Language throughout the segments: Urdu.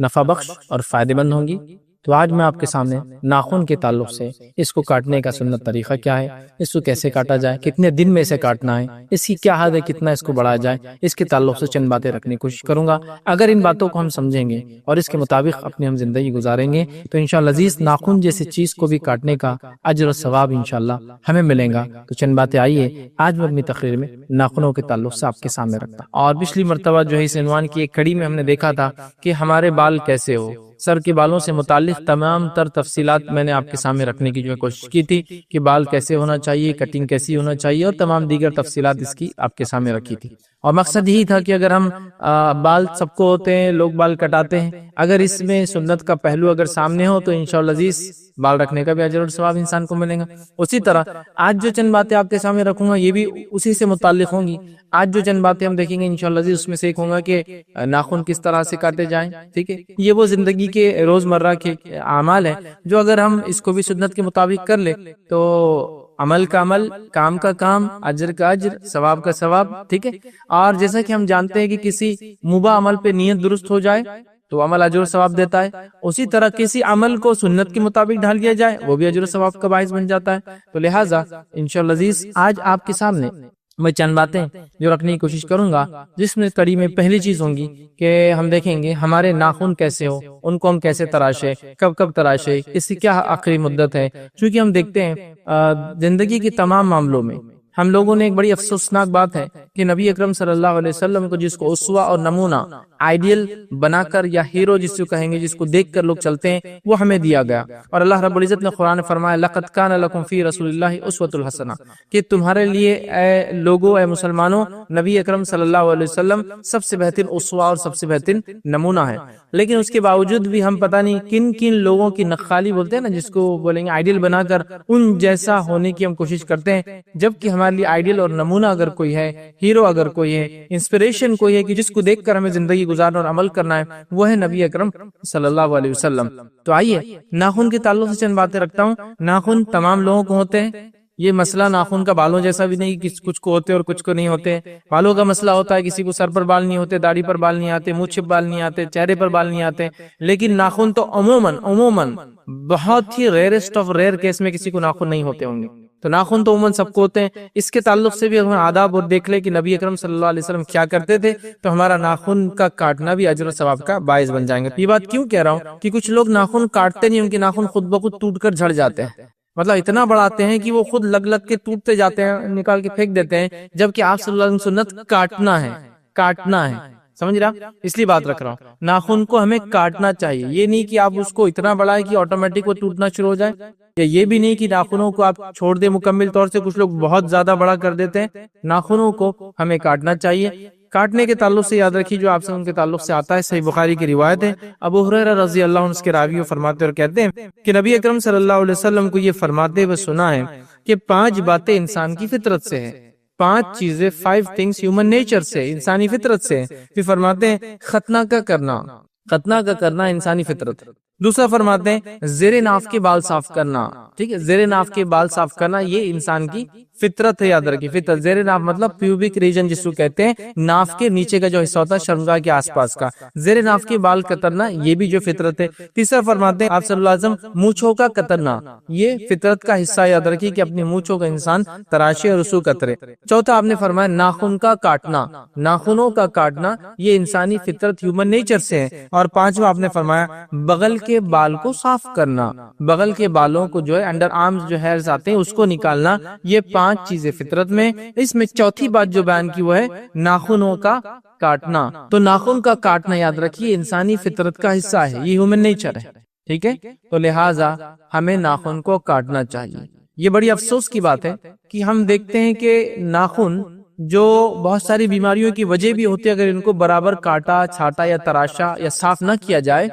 نفع بخش اور فائدے مند ہوں گی۔ تو آج میں آپ کے سامنے ناخن کے تعلق سے اس کو کاٹنے کا سنت طریقہ کیا ہے، اس کو کیسے کاٹا جائے، کتنے دن میں اسے کاٹنا ہے، اس کی کیا حد ہے، کتنا اس کو بڑھایا جائے، اس کے تعلق سے چند باتیں رکھنے کی کوشش کروں گا۔ اگر ان باتوں کو ہم سمجھیں گے اور اس کے مطابق اپنی ہم زندگی گزاریں گے تو انشاءاللہ عزیز ناخن جیسی چیز کو بھی کاٹنے کا اجر و ثواب انشاءاللہ ہمیں ملے گا۔ تو چند باتیں آئیے آج میں اپنی تقریر میں ناخنوں کے تعلق سے آپ کے سامنے رکھتا ہوں۔ اور پچھلی مرتبہ جو ہے اس عنوان کی ایک کڑی میں ہم نے دیکھا تھا کہ ہمارے بال کیسے ہو، سر کے بالوں سے متعلق تمام تر تفصیلات میں نے آپ کے سامنے رکھنے کی جو کوشش کی تھی کہ بال کیسے ہونا چاہیے، کٹنگ کیسی ہونا چاہیے، اور تمام دیگر تفصیلات اس کی آپ کے سامنے رکھی تھی۔ اور مقصد یہی تھا کہ اگر ہم بال سب کو ہوتے ہیں، لوگ بال کٹاتے ہیں، اگر اس میں سنت کا پہلو اگر سامنے ہو تو انشاءاللہ عزیز بال رکھنے کا بھی اجر اور ثواب انسان کو ملے گا۔ اسی طرح آج جو چند باتیں آپ کے سامنے رکھوں گا یہ بھی اسی سے متعلق ہوں گی۔ آج جو چند باتیں ہم دیکھیں گے انشاءاللہ عزیز اس میں سے ایک ہوگا کہ ناخن کس طرح سے کاٹے جائیں، ٹھیک ہے۔ یہ وہ زندگی کے روزمرہ کے اعمال ہیں جو اگر ہم اس کو بھی سنت کے مطابق کر لیں تو عمل کا عمل، کام کا کام، اجر کا اجر، ثواب کا ثواب، ٹھیک ہے۔ اور جیسا کہ ہم جانتے ہیں کہ کسی مباح عمل پہ نیت درست ہو جائے تو عمل اجر و ثواب دیتا ہے، اسی طرح کسی عمل کو سنت کے مطابق ڈھال دیا جائے وہ بھی اجر و ثواب کا باعث بن جاتا ہے۔ تو لہٰذا انشاءاللہ عزیز آج آپ کے سامنے میں چند باتیں جو رکھنے کی کوشش کروں گا، جس میں کڑی میں پہلی چیز ہوں گی کہ ہم دیکھیں گے ہمارے ناخن کیسے ہو، ان کو ہم کیسے تراشے، کب کب تراشے، اس کی کیا آخری مدت ہے۔ چونکہ ہم دیکھتے ہیں زندگی کے تمام معاملوں میں ہم لوگوں نے ایک بڑی افسوسناک بات ہے کہ نبی اکرم صلی اللہ علیہ وسلم کو جس کو اسوہ اور نمونہ، آئیڈیل بنا کر یا ہیرو جس کو کہیں گے، جس کو دیکھ کر لوگ چلتے ہیں، وہ ہمیں دیا گیا۔ اور اللہ رب العزت نے قرآن فرمایا لَقَدْ كَانَ لَكُمْ فِي رَسُولِ اللَّهِ أُسْوَةٌ حَسَنَةٌ، کہ تمہارے لیے اے لوگوں، اے مسلمانوں، نبی اکرم صلی اللہ علیہ وسلم سب سے بہترین اسوہ اور سب سے بہترین نمونہ ہے۔ لیکن اس کے باوجود بھی ہم پتہ نہیں کن کن لوگوں کی نخالی بولتے ہیں نا، جس کو بولیں گے آئیڈیل بنا کر ان جیسا ہونے کی ہم کوشش کرتے ہیں، جبکہ ہمارے لیے آئیڈیل اور نمونہ اگر کوئی ہے، ہیرو اگر کوئی ہے، انسپریشن کوئی ہے کہ جس کو دیکھ کر ہمیں زندگی گزارنا اور عمل کرنا ہے، وہ ہے نبی اکرم صلی اللہ علیہ وسلم۔ تو آئیے ناخن کے تعلق سے چند باتیں رکھتا ہوں۔ ناخن تمام لوگوں کو ہوتے ہیں، یہ مسئلہ ناخن کا بالوں جیسا بھی نہیں کہ کچھ کو ہوتے اور کچھ کو نہیں ہوتے۔ بالوں کا مسئلہ ہوتا ہے کسی کو سر پر بال نہیں ہوتے، داڑھی پر بال نہیں آتے، منہ چھپ بال نہیں آتے، چہرے پر بال نہیں آتے، لیکن ناخن تو عموماً بہت ہی ریئرسٹ آف ریئر کیس میں کسی کو ناخن نہیں ہوتے ہوں گے۔ تو ناخن تو عموماً سب کو ہوتے ہیں۔ اس کے تعلق سے بھی اگر آداب اور دیکھ لیں کہ نبی اکرم صلی اللہ علیہ وسلم کیا کرتے تھے تو ہمارا ناخن کا کاٹنا بھی اجر و ثواب کا باعث بن جائیں گے۔ یہ بات کیوں کہہ رہا ہوں کہ کچھ لوگ ناخن کاٹتے نہیں، ان کے ناخن خود بخود ٹوٹ کر جھڑ جاتے ہیں، مطلب اتنا بڑھاتے ہیں کہ وہ خود لگ کے ٹوٹتے جاتے ہیں، نکال کے پھینک دیتے ہیں، جبکہ آپ صلی اللہ علیہ وسلم سنت کاٹنا ہے، سمجھ رہا؟ اس لیے بات رکھ رہا ہوں، ناخن کو ہمیں کاٹنا چاہیے۔ یہ نہیں کہ آپ اس کو اتنا بڑھائیں کہ آٹومیٹک وہ ٹوٹنا شروع ہو جائے، یا یہ بھی نہیں کہ ناخنوں کو آپ چھوڑ دیں مکمل طور سے، کچھ لوگ بہت زیادہ بڑا کر دیتے ہیں۔ ناخنوں کو ہمیں کاٹنا چاہیے۔ کاٹنے کے تعلق سے یاد رکھیے جو آپ سے ان کے تعلق سے آتا ہے، صحیح بخاری کی روایت ہے، ابو ہریرہ رضی اللہ عنہ اس کے راوی فرماتے اور کہتے ہیں کہ نبی اکرم صلی اللہ علیہ وسلم کو یہ فرماتے ہوئے سنا ہے کہ 5 باتیں انسان کی فطرت سے ہیں، 5 چیزیں، 5 things ہیومن نیچر سے، انسانی فطرت سے۔ پھر فرماتے ہیں ختنہ کا کرنا انسانی فطرت۔ دوسرا فرماتے ہیں زیر ناف کے بال صاف کرنا، ٹھیک ہے، زیر ناف کے بال صاف کرنا یہ انسان کی فطرت ہے، یاد رکھیے فطرت۔ زیر ناف مطلب پیوبک ریجن جس کو کہتے ہیں، ناف کے نیچے کا جو حصہ ہوتا ہے شرمگاہ کے آس پاس کا، زیر ناف کے بال کترنا یہ بھی جو فطرت ہے۔ تیسرا فرماتے ہیں آپ صلی اللہ علیہ وسلم مونچھوں کا کترنا، یہ فطرت کا حصہ، یاد رکھیے کہ اپنی مونچھوں کا انسان تراشے اور رسو کترے۔ چوتھا آپ نے فرمایا ناخن کا کاٹنا، ناخنوں کا کاٹنا یہ انسانی فطرت ہیومن نیچر سے ہے۔ اور پانچواں آپ نے فرمایا بغل کے بال کو صاف کرنا، بغل کے بالوں کو جو ہے انڈر آرمز جو ہیئرز آتے ہیں اس کو نکالنا، یہ 5 چیزیں فطرت میں۔ اس میں چوتھی بات جو بیان کی وہ ہے ناخنوں کا کاٹنا۔ تو ناخن کا کاٹنا یاد رکھیے انسانی فطرت کا حصہ ہے، یہ ہیومن نیچر ہے، ٹھیک ہے۔ تو لہٰذا ہمیں ناخن کو کاٹنا چاہیے۔ یہ بڑی افسوس کی بات ہے کہ ہم دیکھتے ہیں کہ ناخن جو بہت ساری بیماریوں کی وجہ بھی ہوتی ہے، اگر ان کو برابر کاٹا، چھاٹا یا تراشا یا صاف نہ کیا جائے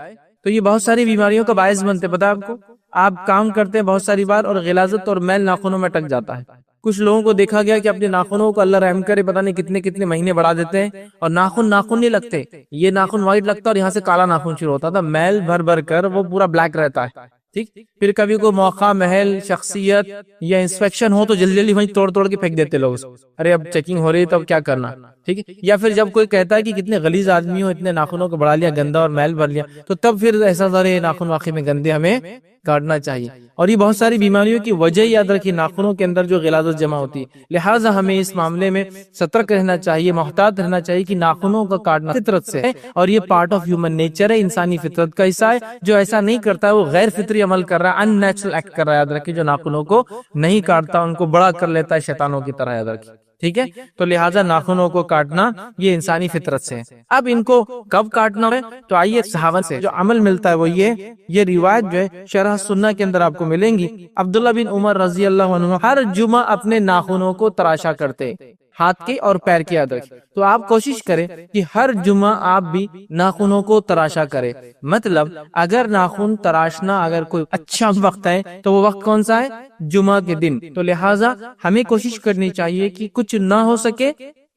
تو یہ بہت ساری بیماریوں کا باعث بنتے۔ پتہ ہے آپ کو، آپ کام کرتے ہیں بہت ساری بار اور غلاظت اور میل ناخنوں میں ٹک جاتا ہے۔ کچھ لوگوں کو دیکھا گیا کہ اپنے ناخنوں کو اللہ رحم کرے پتہ نہیں کتنے مہینے بڑھا دیتے ہیں اور ناخن نہیں لگتے، یہ ناخن وائٹ لگتا ہے اور یہاں سے کالا ناخن شروع ہوتا تھا، میل بھر کر وہ پورا بلیک رہتا ہے، ٹھیک۔ پھر کبھی کوئی موقع، محل، شخصیت یا انسپیکشن ہو تو جلدی وہیں توڑ کے پھینک دیتے لوگ، ارے اب چیکنگ ہو رہی ہے تو اب کیا کرنا، ٹھیک ہے. یا پھر جب کوئی کہتا ہے کہ کتنے غلیظ آدمی ہو، اتنے ناخنوں کو بڑھا لیا، گندا اور میل بھر لیا، تو تب پھر ایسا ظاہر ناخن واقعی میں گندے ہمیں کاٹنا چاہیے. اور یہ بہت ساری بیماریوں کی وجہ یاد رکھیے ناخنوں کے اندر جو غلاظت جمع ہوتی ہے. لہٰذا ہمیں اس معاملے میں سترک رہنا چاہیے، محتاط رہنا چاہیے کہ ناخنوں کا کاٹنا فطرت سے ہے، اور یہ پارٹ آف ہیومن نیچر ہے، انسانی فطرت کا حصہ ہے. جو ایسا نہیں کرتا ہے وہ غیر فطری عمل کر رہا ہے، ان نیچرل ایکٹ کر رہا ہے. یاد رکھیے جو ناخنوں کو نہیں کاٹتا ان کو بڑا کر لیتا ہے شیطانوں کی طرح. یاد رکھیے ٹھیک ہے. تو لہٰذا ناخنوں کو کاٹنا یہ انسانی فطرت سے ہے. اب ان کو کب کاٹنا ہے؟ تو آئیے صحابہ سے جو عمل ملتا ہے وہ یہ روایت جو ہے شرح سنہ کے اندر آپ کو ملیں گی. عبداللہ بن عمر رضی اللہ عنہ ہر جمعہ اپنے ناخنوں کو تراشا کرتے، ہاتھ کے اور پیر کے. یاد رکھیں تو آپ کوشش کریں کہ ہر جمعہ آپ بھی ناخنوں کو تراشا کریں. مطلب اگر ناخن تراشنا اگر کوئی اچھا وقت ہے تو وہ وقت کون سا ہے؟ جمعہ کے دن. تو لہٰذا ہمیں کوشش کرنی چاہیے کہ کچھ نہ ہو سکے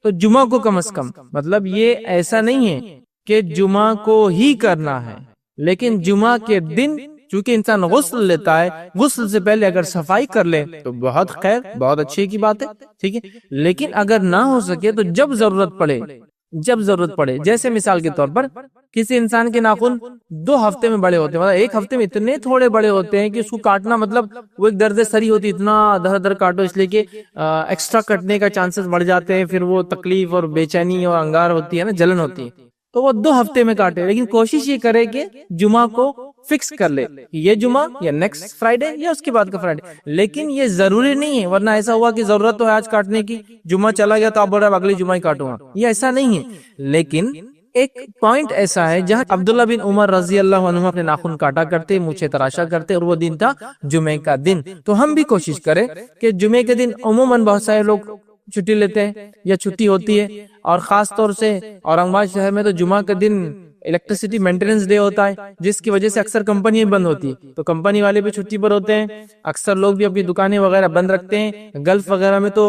تو جمعہ کو کم از کم، مطلب یہ ایسا نہیں ہے کہ جمعہ کو ہی کرنا ہے، لیکن جمعہ کے دن چونکہ انسان غسل لیتا ہے، غسل سے پہلے اگر صفائی کر لے تو بہت خیر، بہت اچھے کی بات ہے. ٹھیک ہے. لیکن اگر نہ ہو سکے تو جب ضرورت پڑے جیسے مثال کے طور پر کسی انسان کے ناخن 2 ہفتے میں بڑے ہوتے ہیں، مطلب 1 ہفتے میں اتنے تھوڑے بڑے ہوتے ہیں کہ اس کو کاٹنا مطلب وہ ایک درد سری ہوتی، اتنا در کاٹو، اس لیے کہ ایکسٹرا کٹنے کا چانسز بڑھ جاتے ہیں، پھر وہ تکلیف اور بے چینی اور انگار ہوتی ہے نا، جلن ہوتی ہے. تو وہ 2 ہفتے میں کاٹے، لیکن کوشش یہ کرے کہ جمعہ کو فکس کر لے، یہ جمعہ یا نیکسٹ فرائیڈے یا اس کے بعد کا فرائیڈے. لیکن یہ ضروری نہیں ہے، ورنہ ایسا ہوا کہ ضرورت تو ہے آج کاٹنے کی، جمعہ چلا گیا تو آپ بول رہے اگلی جمعہ ہی کاٹوں گا، یہ ایسا نہیں ہے. لیکن ایک پوائنٹ ایسا ہے جہاں عبداللہ بن عمر رضی اللہ عنہ اپنے ناخن کاٹا کرتے، مونچھیں تراشا کرتے، اور وہ دن تھا جمعے کا دن. تو ہم بھی کوشش کریں کہ جمعے کے دن عموماً بہت سارے لوگ چھٹی لیتے ہیں یا چھٹی ہوتی ہے، اور خاص طور سے اورنگ آباد شہر میں تو جمعہ کے دن الیکٹریسٹی مینٹیننس ڈے ہوتا ہے، جس کی وجہ سے اکثر کمپنیاں بند ہوتی ہے، تو کمپنی والے بھی چھٹی پر ہوتے ہیں. اکثر لوگ بھی اپنی دکانیں وغیرہ بند رکھتے ہیں. گلف وغیرہ میں تو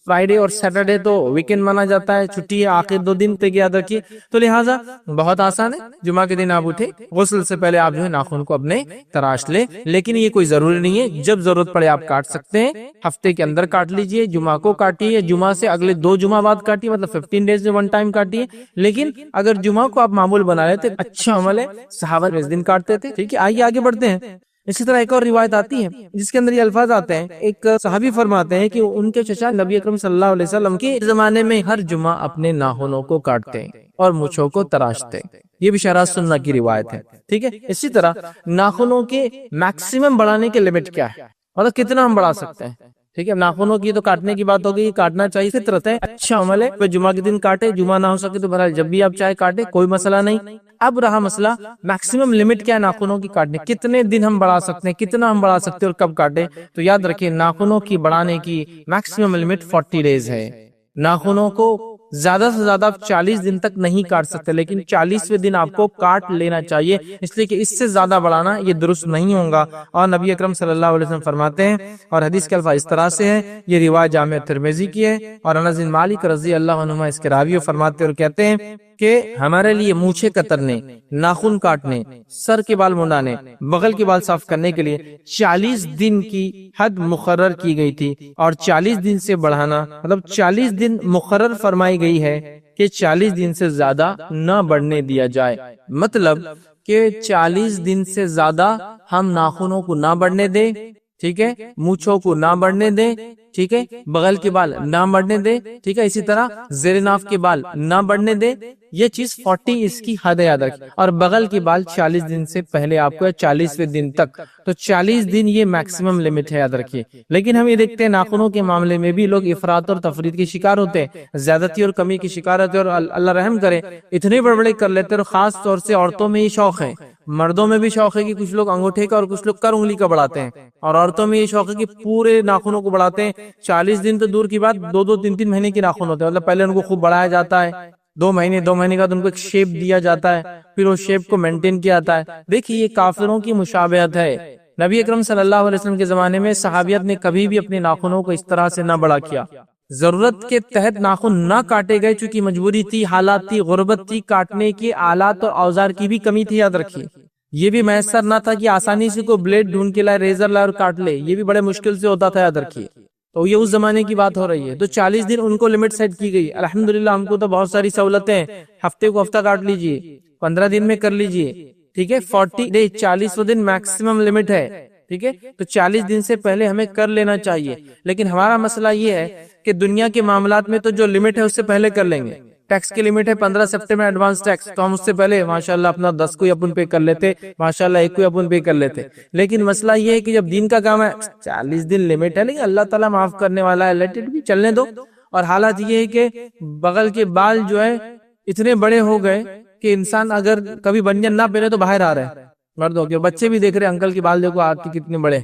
فرائیڈے اور سیٹرڈے تو ویکینڈ مانا جاتا ہے، چھٹی ہے، آخر 2 دن تک یاد رکھیے. تو لہٰذا بہت آسان ہے، جمعہ کے دن آپ اٹھے، غسل سے پہلے آپ جو ہے ناخن کو اپنے تراش لے. لیکن یہ کوئی ضروری نہیں ہے، جب ضرورت پڑے آپ کاٹ سکتے ہیں. ہفتے کے اندر کاٹ لیجئے، جمعہ کو کاٹیے، جمعہ سے اگلے 2 جمعہ بعد کاٹیے، مطلب 15 ڈیز میں 1 ٹائم کاٹیے. لیکن اگر جمعہ کو آپ معمول بنا لیتے اچھا عمل ہے، صحابہ اس دن کاٹتے تھے. ٹھیک ہے. آئیے آگے بڑھتے ہیں. اسی طرح ایک اور روایت آتی ہے جس کے اندر یہ الفاظ آتے ہیں. ایک صحابی فرماتے ہیں کہ ان کے چچا نبی اکرم صلی اللہ علیہ وسلم کے زمانے میں ہر جمعہ اپنے ناخنوں کو کاٹتے اور مونچھوں کو تراشتے. یہ بھی شرح سنہ کی روایت ہے. ٹھیک ہے. اسی طرح ناخنوں کے میکسیمم بڑھانے کے لمٹ کیا ہے، مطلب کتنا ہم بڑھا سکتے ہیں. ٹھیک ہے. ناخنوں کی تو کاٹنے کی بات ہوگی، کاٹنا چاہیے، فطرت ہے، اچھا عمل ہے. پھر جمعہ کے دن کاٹے، جمعہ نہ ہو سکے تو بہرحال جب بھی آپ چاہے کاٹے، کوئی مسئلہ نہیں. اب رہا مسئلہ میکسیمم لمٹ کیا ہے ناخنوں کی کاٹنے، کتنے دن ہم بڑھا سکتے ہیں، کتنا ہم بڑھا سکتے ہیں اور کب کاٹے. تو یاد رکھیں ناخنوں کی بڑھانے کی میکسیمم لمٹ 40 ڈیز ہے. ناخنوں کو زیادہ سے زیادہ آپ 40 دن تک نہیں کاٹ سکتے، لیکن 40ویں دن آپ کو کاٹ لینا چاہیے، اس لیے کہ اس سے زیادہ بڑھانا یہ درست نہیں ہوگا. اور نبی اکرم صلی اللہ علیہ وسلم فرماتے ہیں، اور حدیث کے الفاظ اس طرح سے ہیں، یہ روایت جامع ترمذی کی ہے، اور انس بن مالک رضی اللہ عنہ اس کے راوی فرماتے اور کہتے ہیں کہ ہمارے لیے مونچھیں کترنے، ناخن کاٹنے، سر کے بال منڈانے، بغل کے بال صاف کرنے کے لیے 40 دن کی حد مقرر کی گئی تھی. اور 40 دن سے بڑھانا مطلب 40 دن مقرر فرمائی گئی ہے کہ 40 دن سے زیادہ نہ بڑھنے دیا جائے. مطلب کہ 40 دن سے زیادہ ہم ناخنوں کو نہ بڑھنے دیں. ٹھیک ہے. مونچھوں کو نہ بڑھنے دیں. ٹھیک ہے. بغل کے بال نہ بڑھنے دیں. ٹھیک ہے. اسی طرح زیر ناف کے بال نہ بڑھنے دیں. یہ چیز 40 اس کی حد یاد رکھیں. اور بغل کے بال 40 دن سے پہلے آپ کو 40ویں دن تک. تو 40 دن یہ میکسیمم لمٹ ہے یاد رکھیے. لیکن ہم یہ دیکھتے ہیں ناخنوں کے معاملے میں بھی لوگ افراط اور تفریط کے شکار ہوتے ہیں، زیادتی اور کمی کی شکار ہوتے ہیں، اور اللہ رحم کرے اتنے بڑبڑے کر لیتے ہیں. اور خاص طور سے عورتوں میں یہ شوق ہے، مردوں میں بھی شوق ہے کہ کچھ لوگ انگوٹھے کا اور کچھ لوگ کر انگلی کا بڑھاتے ہیں، اور عورتوں میں یہ شوق ہے کہ پورے ناخنوں کو بڑھاتے ہیں. 40 دن تو دور کی بات، 2 3 مہینے کے ناخن ہوتے ہیں. مطلب پہلے ان کو خوب بڑھایا جاتا ہے، 2 مہینے کے بعد ان کو ایک شیپ دیا جاتا ہے، پھر وہ شیپ کو مینٹین کیا جاتا ہے. دیکھیے یہ کافروں کی مشابہت ہے. نبی اکرم صلی اللہ علیہ وسلم کے زمانے میں صحابیت نے کبھی بھی اپنے ناخنوں کو اس طرح سے نہ بڑا کیا. ضرورت کے تحت ناخن نہ کاٹے گئے چونکہ مجبوری تھی، حالات تھی، غربت تھی، کاٹنے کے آلات اور اوزار کی بھی کمی تھی. یاد رکھیے یہ بھی میسر نہ تھا کہ آسانی سے کوئی بلیڈ ڈھونڈ کے لائے، ریزر لائے اور کاٹ لے، یہ بھی بڑے مشکل سے ہوتا تھا. یاد رکھیے تو یہ اس زمانے کی بات ہو رہی ہے. تو 40 دن ان کو لمٹ سیٹ کی گئی. الحمدللہ ہم کو تو بہت ساری سہولتیں ہیں. ہفتے کو ہفتہ کاٹ لیجئے, 15 دن میں کر لیجئے, ٹھیک ہے. 40 دن میکسیمم لمٹ ہے, ٹھیک ہے. تو 40 دن سے پہلے ہمیں کر لینا چاہیے. لیکن ہمارا مسئلہ یہ ہے کہ دنیا کے معاملات میں تو جو لمٹ ہے اس سے پہلے کر لیں گے. ٹیکس کی لمٹ ہے 15 سپٹمبر ایڈوانس ٹیکس, تو ہم اس سے پہلے ماشاءاللہ اپنا 10 کو اپن پے کر لیتے, ماشاءاللہ 1 کو اپن پے کر لیتے. لیکن مسئلہ یہ ہے کہ جب دین کا کام ہے 40 دن لمٹ ہے, لیکن اللہ تعالیٰ معاف کرنے والا ہے, لیٹ اٹ بھی, چلنے دو. اور حالات یہ ہے کہ بغل کے بال جو ہے اتنے بڑے ہو گئے کہ انسان اگر کبھی بنجن نہ پہنے تو باہر آ رہا ہے. مردوں کے بچے بھی دیکھ رہے انکل کے بال دیکھو آپ کے کتنے بڑے,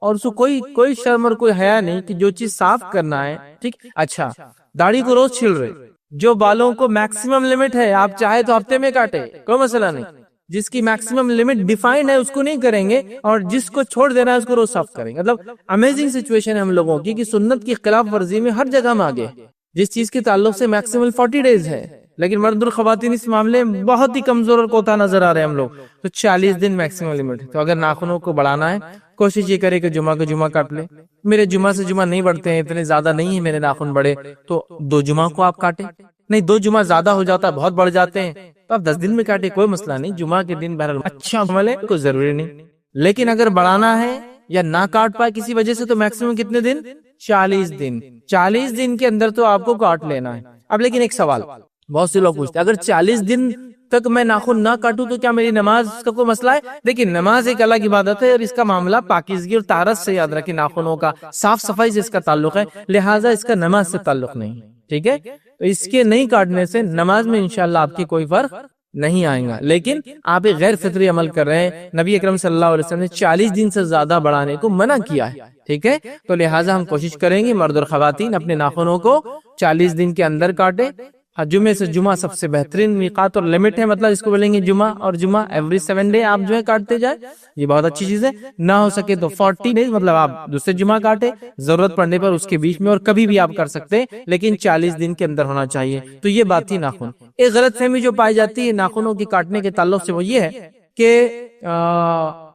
اور اس کو کوئی شرم اور کوئی حیا نہیں کہ جو چیز صاف کرنا ہے, ٹھیک. اچھا, داڑھی کو روز چھل رہے, جو بالوں کو میکسیمم لمٹ ہے, آپ چاہے تو ہفتے میں کاٹے, کوئی مسئلہ نہیں. جس کی میکسیمم لمٹ ڈیفائنڈ ہے اس کو نہیں کریں گے, اور جس کو چھوڑ دینا ہے اس کو روز صاف کریں گے. مطلب امیزنگ سچویشن ہے ہم لوگوں کی کہ سنت کی خلاف ورزی میں ہر جگہ میں آگے. جس چیز کے تعلق سے میکسیمم 40 ڈیز ہے, لیکن مرد اور خواتین اس معاملے میں بہت ہی کمزور اور کوتا نظر آ رہے ہیں ہم لوگ. تو 40 دن میکسیمم لمٹ ہے. تو اگر ناخنوں کو بڑھانا ہے, کوشش یہ کرے کہ جمعہ کو جمعہ کاٹ لے. میرے جمعہ سے جمعہ نہیں بڑھتے ہیں, اتنے زیادہ نہیں ہیں میرے ناخن بڑے, تو 2 جمعہ کو آپ کاٹیں. نہیں 2 جمعہ زیادہ ہو جاتا ہے, بہت بڑھ جاتے ہیں, تو آپ 10 دن میں کاٹے, کوئی مسئلہ نہیں. جمعہ کے دن بہرحال اچھا عمل ہے, کوئی ضروری نہیں. لیکن اگر بڑھانا ہے یا نہ کاٹ پائے کسی وجہ سے, تو میکسیمم کتنے دن؟ 40 دن. 40 دن کے اندر تو آپ کو کاٹ لینا ہے. اب لیکن ایک سوال بہت سے لوگ پوچھتے ہیں, اگر 40 دن تک میں ناخن نہ کاٹوں تو کیا میری نماز کا کوئی مسئلہ ہے؟ دیکھیں, نماز ایک الگ عبادت ہے, اور اس کا معاملہ پاکیزگی اور طہارت سے, یاد رکھیں, ناخنوں کا صاف صفائی سے اس کا تعلق ہے, لہٰذا اس کا نماز سے تعلق نہیں, ٹھیک ہے. تو اس کے نہیں کاٹنے سے نماز میں انشاءاللہ آپ کی کوئی فرق نہیں آئے گا. لیکن آپ ایک غیر فطری عمل کر رہے ہیں. نبی اکرم صلی اللہ علیہ وسلم نے 40 دن سے زیادہ بڑھانے کو منع کیا ہے, ٹھیک ہے. تو لہٰذا ہم کوشش کریں گے مرد اور خواتین اپنے ناخنوں کو 40 دن کے اندر کاٹیں. جمعے سے جمعہ سب سے بہترین میقات اور لمٹ ہے, مطلب اس کو بولیں گے جمعہ, اور جمعہ ایوری 7 ڈے آپ جو ہے کاٹتے جائیں, یہ بہت اچھی چیز ہے. نہ ہو سکے تو 40 ڈیز, مطلب آپ دوسرے جمعہ کاٹے, ضرورت پڑنے پر اس کے بیچ میں, اور کبھی بھی آپ کر سکتے, لیکن 40 دن کے اندر ہونا چاہیے. تو یہ بات تھی ناخن. ایک غلط فہمی جو پائی جاتی ہے ناخنوں کی کاٹنے کے تعلق سے, وہ یہ ہے کہ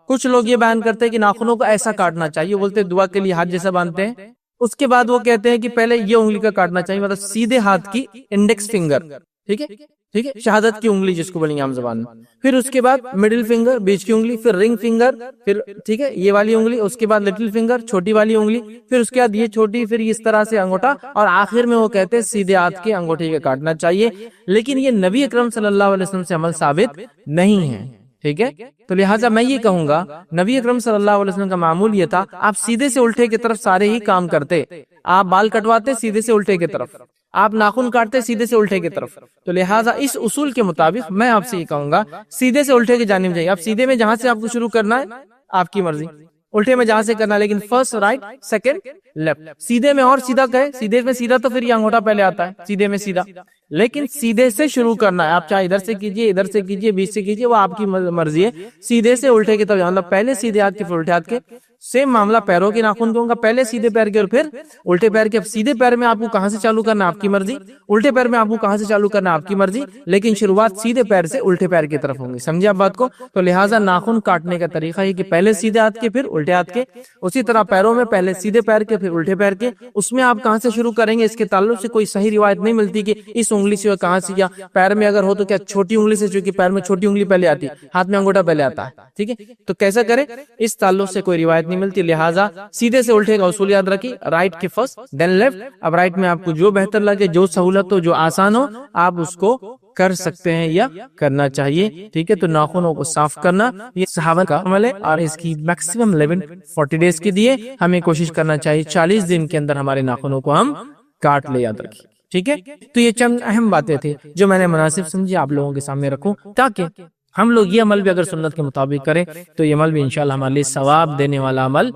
کچھ لوگ یہ بیان کرتے ہیں کہ ناخنوں کو ایسا کاٹنا چاہیے, بولتے دعا کے لیے ہاتھ جیسا باندھتے ہیں, اس کے بعد وہ کہتے ہیں کہ پہلے یہ انگلی کا کاٹنا چاہیے, مطلب سیدھے ہاتھ کی انڈیکس فنگر, ٹھیک ہے, ٹھیک ہے, شہادت کی انگلی جس کو بولیں گے عام زبان میں. پھر اس کے بعد مڈل فنگر, بیچ کی انگلی, پھر رنگ فنگر, پھر ٹھیک ہے یہ والی انگلی, اس کے بعد لٹل فنگر, چھوٹی والی انگلی, پھر اس کے بعد یہ چھوٹی, پھر اس طرح سے انگوٹھا, اور آخر میں وہ کہتے ہیں سیدھے ہاتھ کے انگوٹھے کا کاٹنا چاہیے. لیکن یہ نبی اکرم صلی اللہ علیہ وسلم سے عمل ثابت نہیں ہے, ٹھیک ہے. تو لہٰذا میں یہ کہوں گا, نبی اکرم صلی اللہ علیہ وسلم کا معمول یہ تھا, آپ سیدھے سے الٹے کی طرف سارے ہی کام کرتے. آپ بال کٹواتے سیدھے سے الٹے کی طرف, آپ ناخن کاٹتے سیدھے سے الٹے کی طرف. تو لہٰذا اس اصول کے مطابق میں آپ سے یہ کہوں گا, سیدھے سے الٹے کی جانب جائیے. آپ سیدھے میں جہاں سے آپ کو شروع کرنا ہے آپ کی مرضی, الٹے میں جہاں سے کرنا ہے, لیکن فرسٹ رائٹ, سیکنڈ لیفٹ. سیدھے میں اور سیدھا کہے, سیدھے میں سیدھا تو پھر یہ انگوٹھا پہلے آتا ہے, سیدھے میں سیدھا, لیکن سیدھے سے شروع کرنا ہے. آپ چاہے ادھر سے کیجئے, ادھر سے کیجئے, بیچ سے کیجئے, وہ آپ کی مرضی ہے. سیدھے سے الٹے کی طرف, مطلب پہلے سیدھے ہاتھ کے پھر الٹے ہاتھ کے. سیم معاملہ پیروں کے ناخن کو, پہلے سیدھے پیر کے اور پھر الٹے پیر کے. اب سیدھے پیر میں آپ کو کہاں سے چالو کرنا آپ کی مرضی, الٹے پیر میں آپ کو کہاں سے چالو کرنا آپ کی مرضی, لیکن شروعات سیدھے پیر سے الٹے پیر کی طرف ہوں گی. سمجھے آپ بات کو؟ تو لہٰذا ناخن کاٹنے کا طریقہ یہ کہ پہلے سیدھے ہاتھ کے پھر الٹے ہاتھ کے. اسی طرح پیروں میں پہلے سیدھے پیر کے پھر الٹے پیر کے. اس میں آپ کہاں سے شروع کریں گے اس کے تعلق سے کوئی صحیح روایت نہیں ملتی کہ اس انگلی سے کہاں سے, یا پیر میں اگر ہو تو کیا چھوٹی انگلی سے, چونکہ پیر میں چھوٹی انگلی پہلے آتی, ہاتھ میں انگوٹھا پہلے آتا ہے, ٹھیک ہے. تو کیسا کرے, اس تعلق سے کوئی روایت نہیں ملتی. لہٰذا سیدھے سے الٹے کا اصول یاد رکھیے, رائٹ کے فرسٹ دین لیفٹ. اب رائٹ میں آپ کو جو بہتر لگے, جو سہولت ہو, جو آسان ہو, آپ اس کو کر سکتے ہیں یا کرنا چاہیے, ٹھیک ہے. تو ناخنوں کو صاف کرنا یہ صحابہ کا عمل ہے, اور اس کی میکسیمم لیمٹ 40 ڈیز کی دیے. ہمیں کوشش کرنا چاہیے 40 دن کے اندر ہمارے ناخنوں کو ہم کاٹ لے, یاد رکھیے, ٹھیک ہے. تو یہ چند اہم باتیں تھیں جو میں نے مناسب سمجھی آپ لوگوں کے سامنے رکھوں, تاکہ ہم لوگ یہ عمل بھی اگر سنت کے مطابق کریں تو یہ عمل بھی انشاءاللہ ہمارے لیے ثواب دینے والا عمل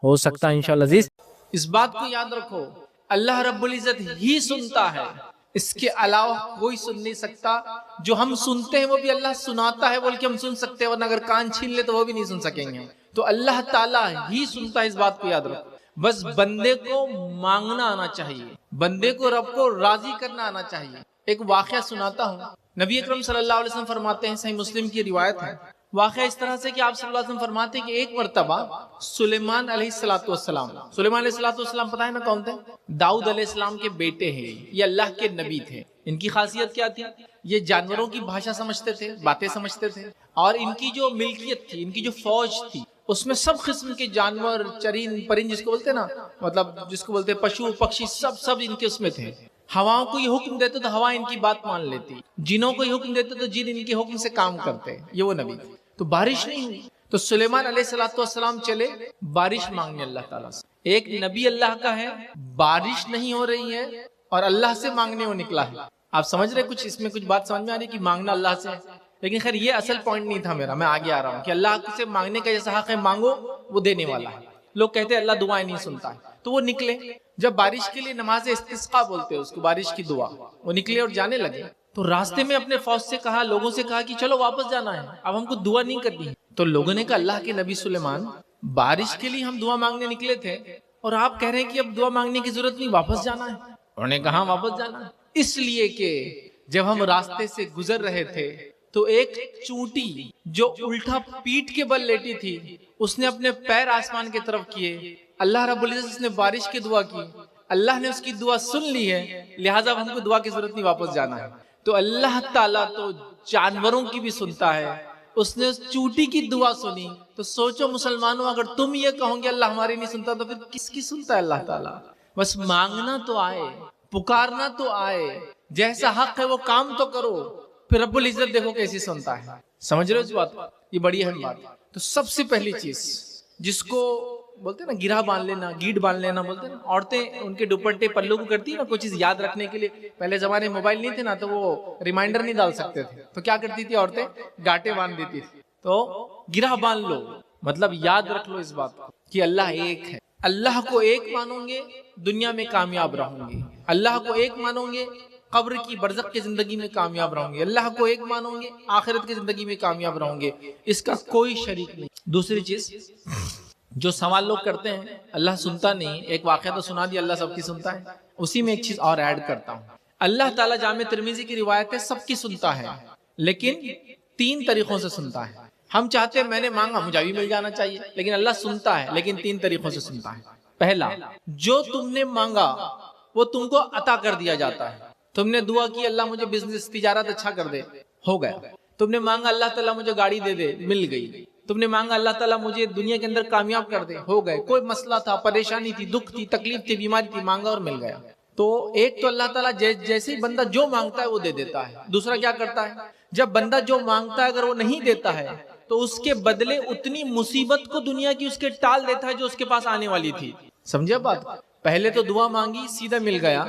ہو سکتا ہے انشاءاللہ. عزیز, اس بات کو یاد رکھو, اللہ رب العزت ہی سنتا ہے, اس کے علاوہ کوئی سن نہیں سکتا. جو ہم سنتے ہیں وہ بھی اللہ سناتا ہے بول کے ہم سن سکتے ہیں, ورنہ اگر کان چھین لے تو وہ بھی نہیں سن سکیں گے. تو اللہ تعالیٰ ہی سنتا ہے, اس بات کو یاد رکھو. بس بندے کو مانگنا آنا چاہیے, بندے کو رب کو راضی کرنا آنا چاہیے. ایک واقعہ سناتا ہوں. نبی اکرم صلی اللہ علیہ وسلم فرماتے ہیں, صحیح مسلم کی روایت ہے, واقعہ اس طرح سے کہ آپ صلی اللہ علیہ وسلم فرماتے کہ ایک مرتبہ سلیمان علیہ السلام سلیمان علیہ السلام پتہ ہے نا کون تھے؟ داؤد علیہ السلام کے بیٹے ہیں، یہ اللہ کے نبی تھے۔ ان کی خاصیت کیا تھی؟ یہ جانوروں کی بھاشا سمجھتے تھے، باتیں سمجھتے تھے، اور ان کی جو ملکیت تھی، ان کی جو فوج تھی، اس میں سب قسم کے جانور، چرین پرند جس کو بولتے ہیں نا، مطلب جس کو بولتے ہیں پشو پکشی، سب ان کے اس میں تھے۔ ہواؤں کو یہ حکم دیتے تو ہوا ان کی بات مان لیتی، جنوں کو یہ حکم دیتے تو جن ان کے حکم سے کام کرتے، یہ وہ نبی تھے۔ تو بارش نہیں ہوئی تو سلیمان علیہ السلام چلے بارش مانگنے اللہ تعالیٰ سے۔ ایک نبی اللہ کا ہے، بارش نہیں ہو رہی ہے اور اللہ سے مانگنے وہ نکلا ہے۔ آپ سمجھ رہے کچھ اس میں کچھ بات سمجھ میں آ رہی ہے کہ مانگنا اللہ سے ہے؟ لیکن خیر یہ اصل پوائنٹ نہیں تھا میرا، میں آگے آ رہا ہوں کہ اللہ سے مانگنے کا جیسا حق ہے، مانگو وہ دینے والا ہے۔ لوگ کہتے ہیں اللہ دعائیں نہیں سنتا ہے، تو وہ نکلے جب بارش کے لیے نماز استسقاء بولتے ہیں اس کو، بارش کی دعا، وہ نکلے اور جانے لگے تو راستے میں اپنے فوج سے کہا، لوگوں سے کہا کہ چلو واپس جانا ہے، اب ہم کو دعا نہیں کرنی ہے۔ تو لوگوں نے کہا اللہ کے نبی سلیمان، بارش کے لیے ہم دعا مانگنے نکلے تھے اور آپ کہہ رہے ہیں کہ اب دعا مانگنے کی ضرورت نہیں، واپس جانا ہے۔ انہوں نے کہا واپس جانا ہے، اس لیے کہ جب ہم راستے سے گزر رہے تھے تو ایک چونٹی جو الٹا پیٹ کے بل لیٹی تھی، اس نے اپنے پیر آسمان کی طرف کیے، اللہ رب العزت نے بارش کی دعا کی، اللہ نے اس کی دعا سن لی ہے، لہٰذا ہم کو دعا کی ضرورت نہیں، واپس جانا ہے۔ تو اللہ تعالیٰ تو جانوروں کی بھی سنتا ہے، اس نے اس چونٹی کی دعا سنی، تو سوچو مسلمانوں، اگر تم یہ کہو گے اللہ ہماری نہیں سنتا تو پھر کس کی سنتا ہے اللہ تعالیٰ؟ بس مانگنا تو آئے، پکارنا تو آئے، جیسا حق ہے وہ کام تو کرو، پھر رب العزت دیکھو کیسی سنتا ہے۔ سمجھ رہے ہو اس بات؟ یہ بڑی اہم بات ہے۔ تو سب سے پہلی چیز جس کو بولتے ہیں نا گرہ باندھ لینا، گیٹ باندھ لینا بولتے ہیں نا، عورتیں ان کے دوپٹے پلو کو کرتی ہے نا کوئی چیز یاد رکھنے کے لیے، پہلے زمانے میں موبائل نہیں تھے نا تو وہ ریمائنڈر نہیں ڈال سکتے تھے، تو کیا کرتی تھی عورتیں؟ گاٹے باندھ دیتی تھی۔ تو گرہ باندھ لو، مطلب یاد رکھ لو اس بات کو کہ اللہ ایک ہے، اللہ کو ایک مانو گے دنیا میں کامیاب رہوں گے، اللہ کو ایک مانو گے قبر کی برزخ کی زندگی میں کامیاب رہوں گے، اللہ کو ایک مانو گے آخرت کی زندگی میں کامیاب رہوں گے، اس کا کوئی شریک نہیں۔ دوسری چیز جو سوال لوگ کرتے ہیں اللہ سنتا نہیں، ایک واقعہ تو سنا دیا اللہ سب کی سنتا ہے، اسی میں ایک چیز اور ایڈ کرتا ہوں۔ اللہ تعالیٰ جامع ترمذی کی روایت ہے سب کی سنتا ہے، لیکن 3 طریقوں سے سنتا ہے۔ ہم چاہتے ہیں میں نے مانگا مجھے بھی مل جانا چاہیے، لیکن اللہ سنتا ہے، لیکن 3 طریقوں سے سنتا ہے۔ پہلا، جو تم نے مانگا وہ تم کو عطا کر دیا جاتا ہے۔ تم نے دعا کی اللہ مجھے بزنس تجارت اچھا کر دے، ہو گیا۔ تم نے مانگا اللہ تعالیٰ مجھے گاڑی دے دے، مل گئی۔ تم نے مانگا اللہ تعالیٰ مجھے دنیا کے اندر کامیاب کر دے، ہو گئے۔ کوئی مسئلہ تھا، پریشانی تھی، دکھ تھی، تکلیف تھی، بیماری تھی، مانگا اور مل گیا۔ تو ایک تو اللہ تعالیٰ جیسے ہی بندہ جو مانگتا ہے وہ دے دیتا ہے۔ دوسرا کیا کرتا ہے؟ جب بندہ جو مانگتا ہے اگر وہ نہیں دیتا ہے تو اس کے بدلے اتنی مصیبت کو دنیا کی اس کے ٹال دیتا ہے جو اس کے پاس آنے والی تھی۔ سمجھے بات؟ پہلے تو دعا مانگی سیدھا مل گیا،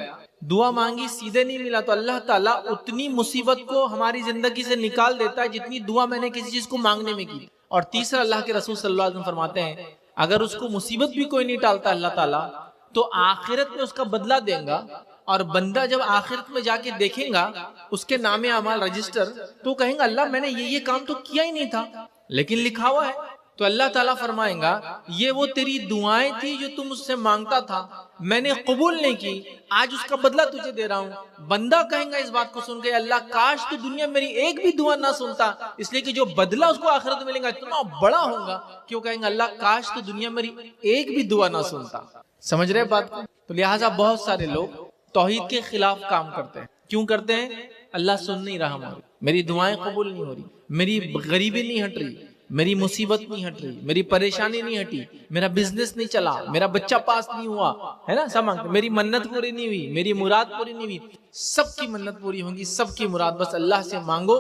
دعا مانگی سیدھے نہیں ملا، تو اللہ تعالیٰ اتنی مصیبت کو ہماری زندگی سے نکال دیتا ہے جتنی دعا میں نے کسی چیز کو مانگنے میں کی۔ اور تیسرا اللہ کے رسول صلی اللہ علیہ وسلم فرماتے ہیں اگر اس کو مصیبت بھی کوئی نہیں ٹالتا اللہ تعالیٰ تو آخرت میں اس کا بدلہ دیں گا، اور بندہ جب آخرت میں جا کے دیکھیں گا اس کے نام اعمال رجسٹر تو کہیں گا اللہ میں نے یہ کام تو کیا ہی نہیں تھا لیکن لکھا ہوا ہے۔ تو اللہ تعالیٰ فرمائیں گا یہ وہ تیری دعائیں تھی جو تم مجھ سے مانگتا تھا، میں نے قبول نہیں کی، آج اس کا بدلہ تجھے دے رہا ہوں۔ بندہ کہیں گا اس بات کو سن کے اللہ کاش تو دنیا میری ایک بھی دعا نہ سنتا، اس لیے کہ جو بدلہ اس کو آخرت میں ملے گا اتنا بڑا ہوگا کہ وہ کہیں گا اللہ کاش تو دنیا میری ایک بھی دعا نہ سنتا۔ سمجھ رہے بات کو؟ تو لہٰذا بہت سارے لوگ توحید کے خلاف کام کرتے ہیں۔ کیوں کرتے ہیں؟ اللہ سن نہیں رہا ہماری، میری دعائیں قبول نہیں ہو رہی، میری غریبی نہیں ہٹ رہی، میری مصیبت نہیں ہٹ رہی، میری پریشانی نہیں ہٹی، میرا بزنس نہیں چلا، میرا بچہ پاس نہیں ہوا، ہے نا؟ سب مانگتے، میری منت پوری نہیں ہوئی، میری مراد پوری نہیں ہوئی۔ سب کی منت پوری ہوگی، سب کی مراد، بس اللہ سے مانگو،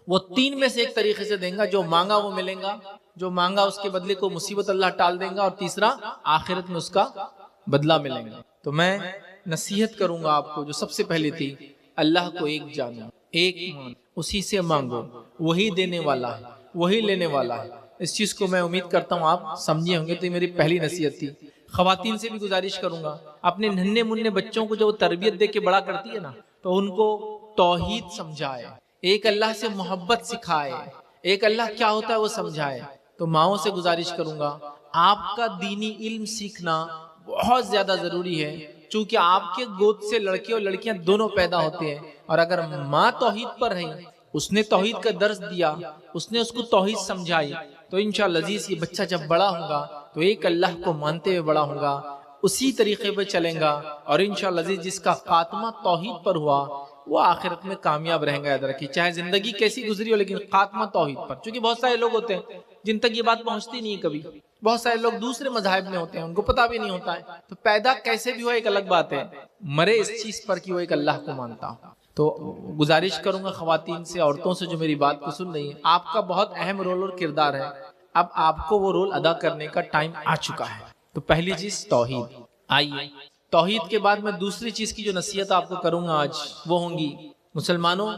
وہ 3 میں سے ایک طریقے سے دیں گا، جو مانگا وہ ملیں گا، جو مانگا اس کے بدلے کو مصیبت اللہ ٹال دیں گا، اور تیسرا آخرت میں اس کا بدلہ ملیں گا۔ تو میں نصیحت کروں گا آپ کو جو سب سے پہلی تھی، اللہ کو ایک جانو، ایک مان، اسی سے مانگو، وہی دینے والا ہے، وہی لینے والا ہے۔ اس چیز کو میں امید کرتا ہوں آپ سمجھے ہوں گے، تو یہ میری پہلی نصیحت تھی۔ خواتین سے بھی گزارش کروں گا اپنے ننھے منھے بچوں کو جو وہ تربیت دے کے بڑا کرتی ہے نا، تو ان کو توحید سمجھائے، ایک اللہ سے محبت سکھائے، ایک اللہ کیا ہوتا ہے وہ سمجھائے۔ تو ماؤں سے گزارش کروں گا آپ کا دینی علم سیکھنا بہت زیادہ ضروری ہے، چونکہ آپ کے گود سے لڑکے اور لڑکیاں دونوں پیدا ہوتے ہیں، اور اگر ماں توحید پر رہیں اس نے توحید کا درس دیا، اس نے اس کو توحید سمجھائی، تو انشاءاللہ عزیز یہ بچہ جب بڑا ہوگا تو ایک اللہ کو مانتے ہوئے بڑا ہوگا، اسی طریقے پہ چلیں گا، اور انشاءاللہ عزیز جس کا خاتمہ توحید پر ہوا وہ آخرت میں کامیاب رہیں گا۔ یاد رکھیے چاہے زندگی کیسی گزری ہو لیکن خاتمہ توحید پر، چونکہ بہت سارے لوگ ہوتے ہیں جن تک یہ بات پہنچتی نہیں کبھی، بہت سارے لوگ دوسرے مذاہب میں ہوتے ہیں ان کو پتہ بھی نہیں ہوتا ہے، تو پیدا کیسے بھی ہو ایک الگ بات ہے، مرے اس چیز پر کہ وہ ایک اللہ کو مانتا ہوں۔ تو گزارش کروں گا خواتین سے، عورتوں سے جو میری بات کو سن رہی ہیں، آپ کا بہت اہم رول اور کردار ہے، اب آپ کو وہ رول ادا کرنے کا ٹائم آ چکا ہے۔ تو پہلی چیز توحید، آئیے توحید کے بعد میں دوسری چیز کی جو نصیحت آپ کو کروں گا آج وہ ہوں گی، مسلمانوں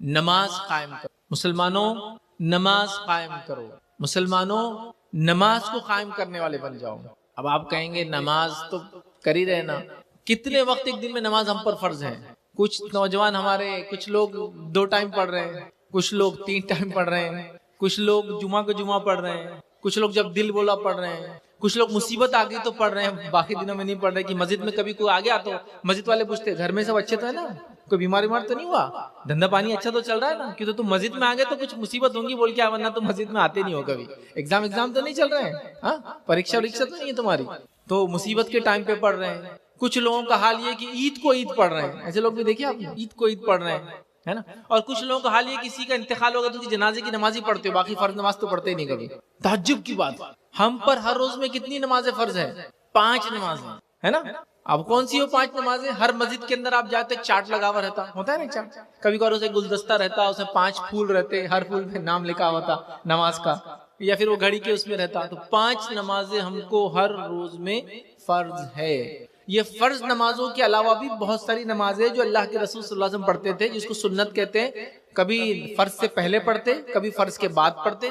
نماز قائم کرو، مسلمانوں نماز قائم کرو، مسلمانوں نماز کو قائم کرنے والے بن جاؤ۔ اب آپ کہیں گے نماز تو کر ہی رہے نا، کتنے وقت ایک دن میں نماز ہم پر فرض ہے؟ کچھ نوجوان ہمارے، کچھ لوگ 2 ٹائم پڑھ رہے ہیں، کچھ لوگ 3 ٹائم پڑھ رہے ہیں، کچھ لوگ جمعہ کو جمعہ پڑھ رہے ہیں، کچھ لوگ جب دل بولا پڑھ رہے ہیں، کچھ لوگ مصیبت آ گئی تو پڑھ رہے ہیں، باقی دنوں میں نہیں پڑھ رہے۔ کہ مسجد میں کبھی کوئی آ گیا تو مسجد والے پوچھتے گھر میں سب اچھے تو ہے نا، کوئی بیمار تو نہیں ہوا، دھندا پانی اچھا تو چل رہا ہے نا، کہ تو تم مسجد میں آ گئے تو کچھ مصیبت ہوں گی بول کے، ورنہ تم مسجد میں آتے نہیں ہو کبھی، ایگزام تو نہیں چل رہے ہیں، ہاں پریکشا تو نہیں ہے تمہاری، تو مصیبت کے ٹائم پہ پڑھ رہے ہیں۔ کچھ لوگوں کا حال یہ کہ عید کو عید پڑھ رہے ہیں، ایسے لوگ بھی دیکھیں آپ نے، عید کو عید پڑھ رہے ہیں، ہے نا، اور کچھ لوگوں کا حال یہ کسی کا انتقال ہوگا تو جنازے کی نماز ہی پڑھتے ہو، باقی فرض نماز تو پڑھتے ہی نہیں کبھی۔ تعجب کی بات، ہم پر ہر روز میں کتنی نمازیں فرض ہیں؟ 5 نمازیں، ہے نا۔ اب کون سی ہو 5 نمازیں؟ ہر مسجد کے اندر آپ جاتے چارٹ لگا ہوا رہتا ہوتا ہے نا، چارٹ کبھی کبھار اسے گلدستہ رہتا، اسے 5 پھول رہتے، ہر پھول پہ نام لکھا ہوتا نماز کا، یا پھر وہ گھڑی کے اس میں رہتا۔ تو 5 نمازیں ہم کو ہر روز میں فرض ہے۔ یہ فرض نمازوں کے علاوہ بھی بہت ساری نمازیں جو اللہ کے رسول صلی اللہ علیہ وسلم پڑھتے تھے، جس کو سنت کہتے ہیں، کبھی فرض سے پہلے پڑھتے، کبھی فرض کے بعد پڑھتے،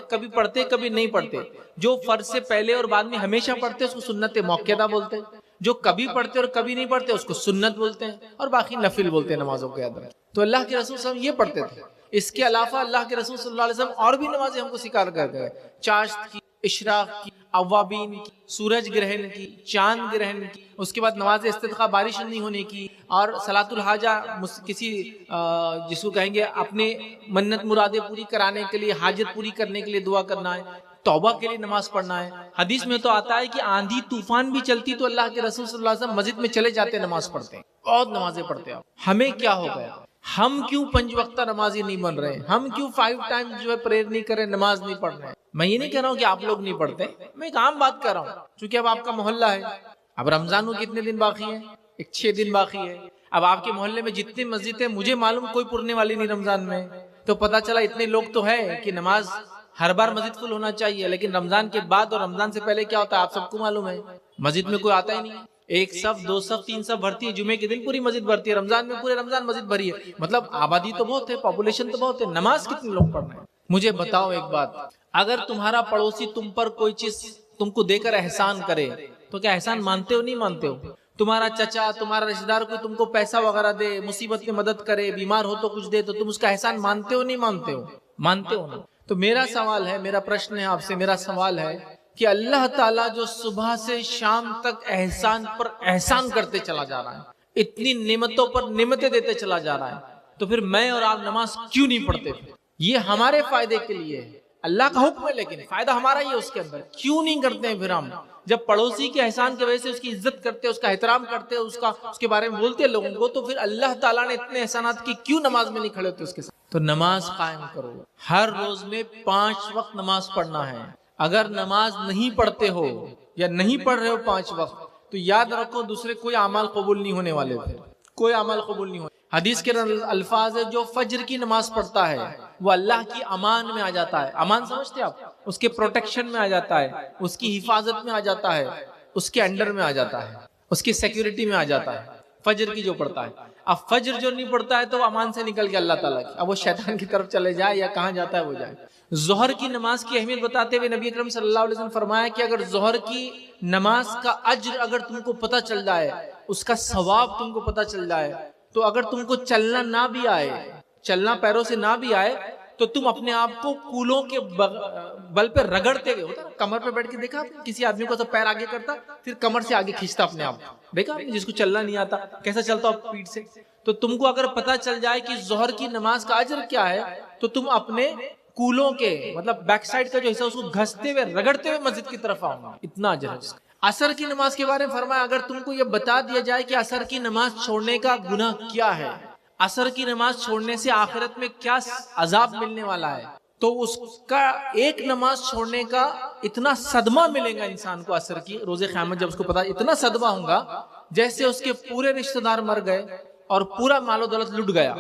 کبھی نہیں پڑھتے۔ جو فرض سے پہلے اور بعد میں ہمیشہ پڑھتے اس کو سنت موقعہ بولتے ہیں، جو کبھی پڑھتے اور کبھی نہیں پڑھتے اس کو سنت بولتے ہیں، اور باقی نفل بولتے ہیں نمازوں کے اندر۔ تو اللہ کے رسول صلی اللہ علیہ وسلم یہ پڑھتے تھے۔ اس کے علاوہ اللہ کے رسول صلی اللہ علیہ وسلم اور بھی نمازیں ہم کو سکھا کر گئے، چاشت کی، اشراق کی، اوابین کی، سورج گرہن کی، چاند گرہن کی، اس کے بعد نماز استسقاء بارش نہیں ہونے کی، اور صلاۃ الحاجہ کسی جس کو کہیں گے اپنے منت مرادیں پوری کرانے کے لیے، حاجت پوری کرنے کے لیے دعا کرنا ہے، توبہ کے لیے نماز پڑھنا ہے۔ حدیث میں تو آتا ہے کہ آندھی طوفان بھی چلتی تو اللہ کے رسول صلی اللہ علیہ وسلم مسجد میں چلے جاتے نماز پڑھتے ہیں، بہت نمازیں پڑھتے ہیں۔ ہمیں کیا ہو گیا؟ ہم کیوں 5 وقتہ نمازی نہیں بن رہے؟ ہم کیوں 5 ٹائم جو ہے پریئر نہیں کر رہے، نماز نہیں پڑھ رہے؟ میں یہ نہیں کہہ رہا ہوں کہ آپ لوگ نہیں پڑھتے، میں ایک عام بات کر رہا ہوں، چونکہ اب آپ کا محلہ ہے، اب رمضان کو کتنے دن باقی ہیں؟ 6 دن باقی ہے۔ اب آپ کے محلے میں جتنی مسجد ہے، مجھے معلوم کوئی پڑھنے والی نہیں رمضان میں، تو پتہ چلا اتنے لوگ تو ہے کہ نماز ہر بار مسجد فل ہونا چاہیے، لیکن رمضان کے بعد اور رمضان سے پہلے کیا ہوتا ہے آپ سب کو معلوم ہے، مسجد میں کوئی آتا ہی نہیں، 1 صف 2 صف 3 صف بھرتی ہے، جمعے کے دن پوری مسجد بھرتی ہے، رمضان میں پورے رمضان مسجد بھری ہے، مطلب آبادی تو بہت ہے، پاپولیشن تو بہت ہے، نماز کتنے لوگ پڑھ رہے ہیں؟ مجھے بتاؤ ایک بات، اگر تمہارا پڑوسی تم پر کوئی چیز تم کو دے کر احسان کرے تو کیا احسان مانتے ہو نہیں مانتے ہو؟ تمہارا چچا، تمہارا رشتہ دار کوئی تم کو پیسہ وغیرہ دے، مصیبت میں مدد کرے، بیمار ہو تو کچھ دے، تو تم اس کا احسان مانتے ہو نہیں مانتے ہو؟ مانتے ہو نا۔ تو میرا سوال ہے، میرا پرشن ہے آپ سے، میرا سوال ہے کہ اللہ تعالیٰ جو صبح سے شام تک احسان پر احسان کرتے چلا جا رہا ہے، اتنی نعمتوں پر نعمتیں دیتے چلا جا رہا ہے، تو پھر میں اور آپ نماز کیوں نہیں پڑھتے؟ یہ ہمارے فائدے کے لیے ہے، اللہ کا حکم ہے لیکن فائدہ ہمارا ہی ہے اس کے اندر، کیوں نہیں کرتے ہیں پھر ہم؟ جب پڑوسی کے احسان کی وجہ سے اس کی عزت کرتے، اس کا احترام کرتے، اس کے بارے میں بولتے لوگوں کو، تو پھر اللہ تعالیٰ نے اتنے احسانات کی کیوں نماز میں نہیں کھڑے ہوتے اس کے ساتھ؟ تو نماز قائم کرو، ہر روز میں 5 وقت نماز پڑھنا ہے۔ اگر نماز نہیں پڑھتے ہو یا نہیں پڑھ رہے ہو 5 وقت، تو یاد رکھو دوسرے کوئی اعمال قبول نہیں ہونے والے تھے، کوئی عمل قبول نہیں ہونے۔ حدیث کے الفاظ ہے، جو فجر کی نماز پڑھتا ہے وہ اللہ کی امان میں آ جاتا ہے۔ امان سمجھتے آپ؟ اس کے پروٹیکشن میں آ جاتا ہے، اس کی حفاظت میں آ جاتا ہے، اس کے انڈر میں آ جاتا ہے، اس کی سیکیورٹی میں آ جاتا ہے، فجر کی جو پڑھتا ہے۔ اب فجر جو نہیں پڑھتا ہے تو وہ امان سے نکل گیا اللہ تعالیٰ کی، اب وہ شیطان کی طرف چلے جائے یا کہاں جاتا ہے وہ جائے۔ ظہر کی نماز کی اہمیت بتاتے ہوئے نبی اکرم صلی اللہ علیہ وسلم فرمایا کہ اگر ظہر کی نماز کا اجر اگر تم کو پتہ چل جائے، اس کا ثواب تم کو پتہ چل جائے، تو اگر تم کو چلنا نہ بھی آئے، چلنا پیروں سے نہ بھی آئے، تو تم اپنے آپ کو کولوں کے بل پہ رگڑتے گئے، ہوتا کمر پہ بیٹھ کے دیکھا آپ نے کسی آدمی کو تو پیر آگے کرتا پھر کمر سے آگے کھینچتا اپنے آپ، دیکھا آپ نے جس کو چلنا نہیں آتا کیسا چلتا پیٹ سے؟ تو تم کو اگر پتہ چل جائے کہ ظہر کی نماز کا اجر کیا ہے، تو تم اپنے کولوں کے مطلب بیک سائڈ کا جو حصہ اس کو گھستے ہوئے رگڑتے ہوئے مسجد کی طرف آؤں گا، اتنا اجر ہے اس کا۔ عصر کی نماز کے بارے میں فرمایا اگر تم کو یہ بتا دیا جائے کہ عصر کی نماز چھوڑنے کا گناہ کیا ہے، عصر کی نماز چھوڑنے سے آخرت میں کیا عذاب ملنے والا ہے، تو اس کا ایک نماز چھوڑنے کا اتنا صدمہ ملے گا انسان کو عصر کی روز قیامت جب اس کو پتا، اتنا صدمہ ہوگا جیسے اس کے پورے رشتہ دار مر گئے اور پورا مال و دولت لٹ گیا۔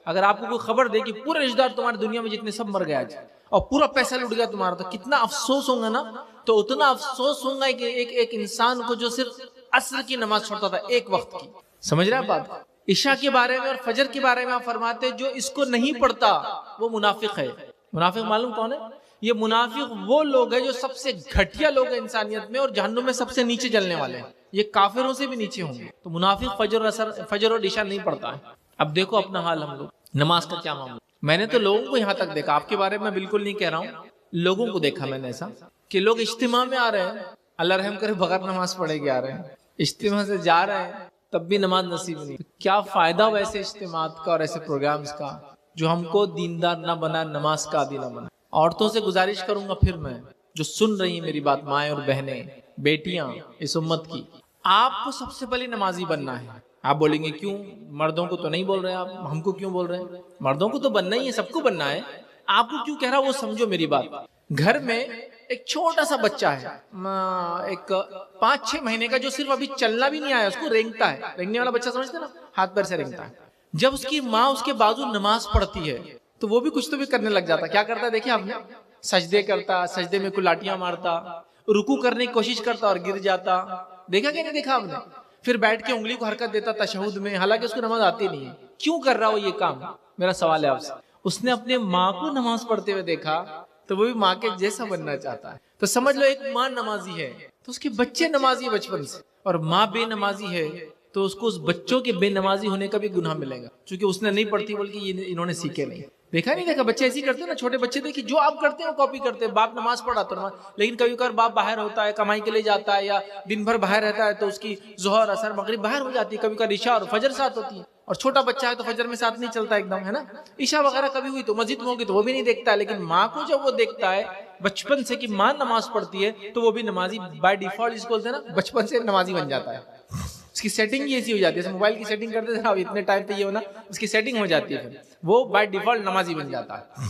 اگر آپ کو کوئی خبر دے کہ پورے رشتہ دار تمہاری دنیا میں جتنے سب مر گئے آج اور پورا پیسہ لٹ گیا تمہارا، تو کتنا افسوس ہوگا نا۔ تو اتنا افسوس ہوگا کہ ایک انسان کو جو صرف عصر کی نماز چھوڑتا تھا ایک وقت کی، سمجھ رہے ہیں بات؟ عشاء کے بارے میں اور فجر کے بارے میں آپ فرماتے جو اس کو نہیں پڑھتا وہ منافق ہے۔ منافق معلوم کون ہے؟ یہ منافق وہ لوگ ہیں جو سب سے گھٹیا لوگ ہیں انسانیت میں اور جہنم میں سب سے نیچے جلنے والے ہیں، یہ کافروں سے بھی نیچے ہوں گے۔ تو منافق فجر اور عشاء نہیں پڑھتا ہے۔ اب دیکھو اپنا حال، ہم لوگ نماز کا کیا معاملہ؟ میں نے تو لوگوں کو یہاں تک دیکھا، آپ کے بارے میں بالکل نہیں کہہ رہا ہوں، لوگوں کو دیکھا میں نے ایسا کہ لوگ اجتماع میں آ رہے ہیں، اللہ رحم کرے بغیر نماز پڑھے کے آ رہے ہیں، اجتماع سے جا رہے ہیں تب بھی نماز نصیب نہیں۔ کیا فائدہ ویسے اجتماعات کا اور ایسے پروگرامز کا جو ہم کو دیندار نہ بنا، نماز کا عادی نہ بنا۔ عورتوں سے گزارش کروں گا پھر میں، جو سن رہی ہیں میری بات، مائیں اور بہنیں، بیٹیاں اس امت کی، آپ کو سب سے پہلے نمازی بننا ہے۔ آپ بولیں گے کیوں؟ مردوں کو تو نہیں بول رہے آپ، ہم کو کیوں بول رہے ہیں؟ مردوں کو تو بننا ہی ہے، سب کو بننا ہے، آپ کو کیوں کہہ رہا وہ سمجھو میری بات۔ گھر میں ایک چھوٹا سا بچہ ہے، ایک 5-6 مہینے کا، جو صرف ابھی چلنا بھی نہیں آیا، اس کو رینگتا ہے، رینگنے والا بچہ سمجھتے نا، ہاتھ پیر سے رینگتا ہے۔ جب اس کی ماں اس کے بازو نماز پڑھتی ہے تو وہ بھی کچھ تو بھی کرنے لگ جاتا۔ کیا کرتا ہے دیکھیں آپ نے؟ سجدے کرتا، سجدے میں کلاٹیاں مارتا، رکوع کرنے کی کوشش کرتا اور گر جاتا، دیکھا کہ نہیں دیکھا آپ نے؟ پھر بیٹھ کے انگلی کو حرکت دیتا تشہد میں، حالانکہ اس کو نماز آتی نہیں ہے۔ کیوں کر رہا ہو یہ کام؟ میرا سوال ہے آپ سے۔ اس نے اپنے ماں کو نماز پڑھتے ہوئے دیکھا تو وہ بھی ماں کے جیسا بننا چاہتا ہے۔ تو سمجھ لو ایک ماں نمازی ہے تو اس کے بچے نمازی بچپن سے، اور ماں بے نمازی ہے تو اس کو اس بچوں کے بے نمازی ہونے کا بھی گناہ ملے گا، چونکہ اس نے نہیں پڑھتی بلکہ یہ انہوں نے سیکھے نہیں۔ دیکھا نہیں دیکھا؟ بچے ایسے ہی کرتے ہیں نا، چھوٹے بچے دیکھیں جو آپ کرتے ہیں وہ کاپی کرتے ہیں۔ باپ نماز پڑھا تو نماز، لیکن کبھی کبھار باپ باہر ہوتا ہے، کمائی کے لیے جاتا ہے، یا دن بھر باہر رہتا ہے تو اس کی ظہر اثر مغرب باہر ہو جاتی ہے، کبھی کبھار عشاء اور فجر ساتھ ہوتی ہے، اور چھوٹا بچہ ہے تو فجر میں ساتھ نہیں چلتا ایک دم، ہے نا؟ عشاء وغیرہ کبھی ہوئی تو مسجد میں ہوگی تو وہ بھی نہیں دیکھتا ہے، لیکن ماں کو جب وہ دیکھتا ہے بچپن سے کہ ماں نماز پڑھتی ہے تو وہ بھی نمازی بائی ڈیفالٹ، جس کو بولتے ہیں نا، بچپن سے نمازی بن جاتا ہے۔ اس کی سیٹنگ ہی ایسی ہو جاتی ہے، جیسے موبائل کی سیٹنگ کرتے تھے نا، اتنے ٹائم پہ یہ ہونا، اس کی سیٹنگ ہو جاتی ہے، وہ بائی ڈیفالٹ نمازی بن جاتا ہے۔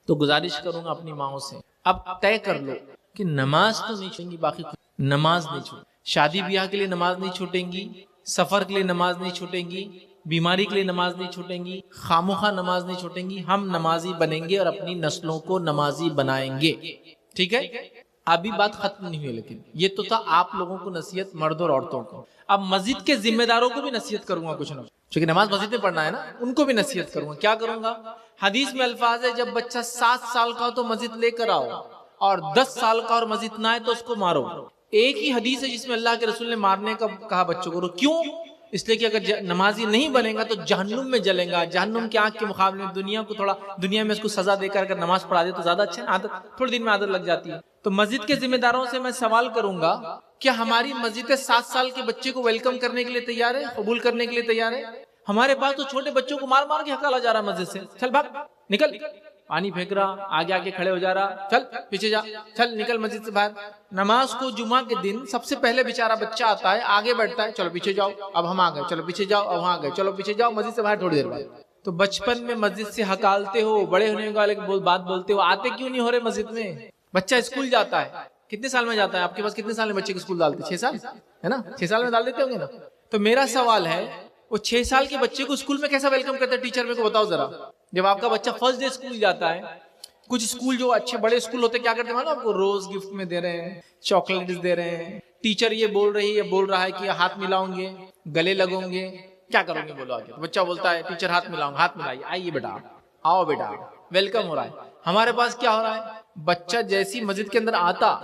تو گزارش کروں گا اپنی ماؤں سے، اب طے کر لو کہ نماز تو نہیں چھوٹیں گی، باقی نماز نہیں چھوٹیں، شادی بیاہ کے لیے نماز نہیں چھوٹیں گی، سفر کے لیے نماز نہیں چھوٹیں گی، بیماری کے لیے نماز نہیں چھوٹیں گی، خاموخواہ نماز نہیں چھوٹیں گی۔ ہم نمازی بنیں گے اور اپنی نسلوں کو نمازی بنائیں گے، ٹھیک ہے؟ ابھی بات ختم نہیں ہوئی، لیکن یہ تو تھا آپ لوگوں کو نصیحت، مرد اور عورتوں کو۔ اب مسجد کے ذمہ داروں کو بھی نصیحت کروں گا کچھ نہ، چونکہ نماز مسجد میں پڑھنا ہے نا، ان کو بھی نصیحت کروں گا۔ کیا کروں گا؟ حدیث میں الفاظ ہے جب بچہ 7 سال کا ہو تو مسجد لے کر آؤ، اور 10 سال کا اور مسجد نہ آئے تو اس کو مارو۔ ایک ہی حدیث ہے جس میں اللہ کے رسول نے مارنے کا کہا بچوں کو۔ کیوں؟ اس لیے کہ اگر نمازی نہیں بنے گا تو جہنم میں جلیں گا۔ جہنم کی آنکھ کے مقابلے میں دنیا کو تھوڑا، دنیا میں اس کو سزا دے کر اگر نماز پڑھا دے تو زیادہ اچھا ہے، عادت تھوڑے دن میں عادت لگ جاتی ہے۔ تو مسجد کے ذمہ داروں سے میں سوال کروں گا، کیا ہماری مسجدیں 7 سال کے بچے کو ویلکم کرنے کے لیے تیار ہے، قبول کرنے کے لیے تیار ہے؟ ہمارے پاس تو چھوٹے بچوں کو مار مار کے ہکالا جا رہا ہے مسجد سے، چل بھاگ نکل، پانی پھینک رہا، آگے آگے کھڑے ہو جا رہا، چل پیچھے جا، چل نکل مسجد سے باہر۔ نماز کو جمعہ کے دن سب سے پہلے بیچارہ بچہ آتا ہے، آگے بیٹھتا ہے، چلو پیچھے جاؤ، اب ہم آ گئے، چلو پیچھے جاؤ، اب ہم آ گئے، چلو پیچھے جاؤ، مسجد سے باہر تھوڑی دیر بعد۔ تو بچپن میں مسجد سے ہکالتے ہو، بڑے ہونے والے بات بولتے ہو، آتے کیوں نہیں ہو رہے مسجد میں؟ بچہ اسکول جاتا ہے، کتنے سال میں جاتا ہے؟ آپ کے پاس کتنے سال میں بچے کو اسکول ڈالتے ہیں؟ 6 سال ہے نا، 6 سال میں ڈال دیتے ہوں گے نا۔ تو میرا سوال ہے، وہ 6 سال کے بچے کو اسکول میں کیسا ویلکم کرتے ہیں ٹیچر؟ میرے کو بتاؤ ذرا۔ جب آپ کا بچہ فرسٹ ڈے اسکول جاتا ہے، کچھ اسکول جو اچھے بڑے اسکول ہوتے کیا کرتے ہیں معلوم آپ کو؟ روز گفٹ میں دے رہے ہیں، چاکلیٹس دے رہے ہیں، ٹیچر یہ بول رہا ہے کہ ہاتھ ملاؤں گے، گلے لگوں گے، کیا کرو گے بولو آگے؟ بچہ بولتا ہے ٹیچر ہاتھ ملاؤں گا، ہاتھ ملائیے، آئیے بیٹا، آؤ بیٹا، ویلکم ہو رہا ہے۔ ہمارے پاس کیا ہو رہا ہے؟ بچہ جیسی مسجد کے اندر آتا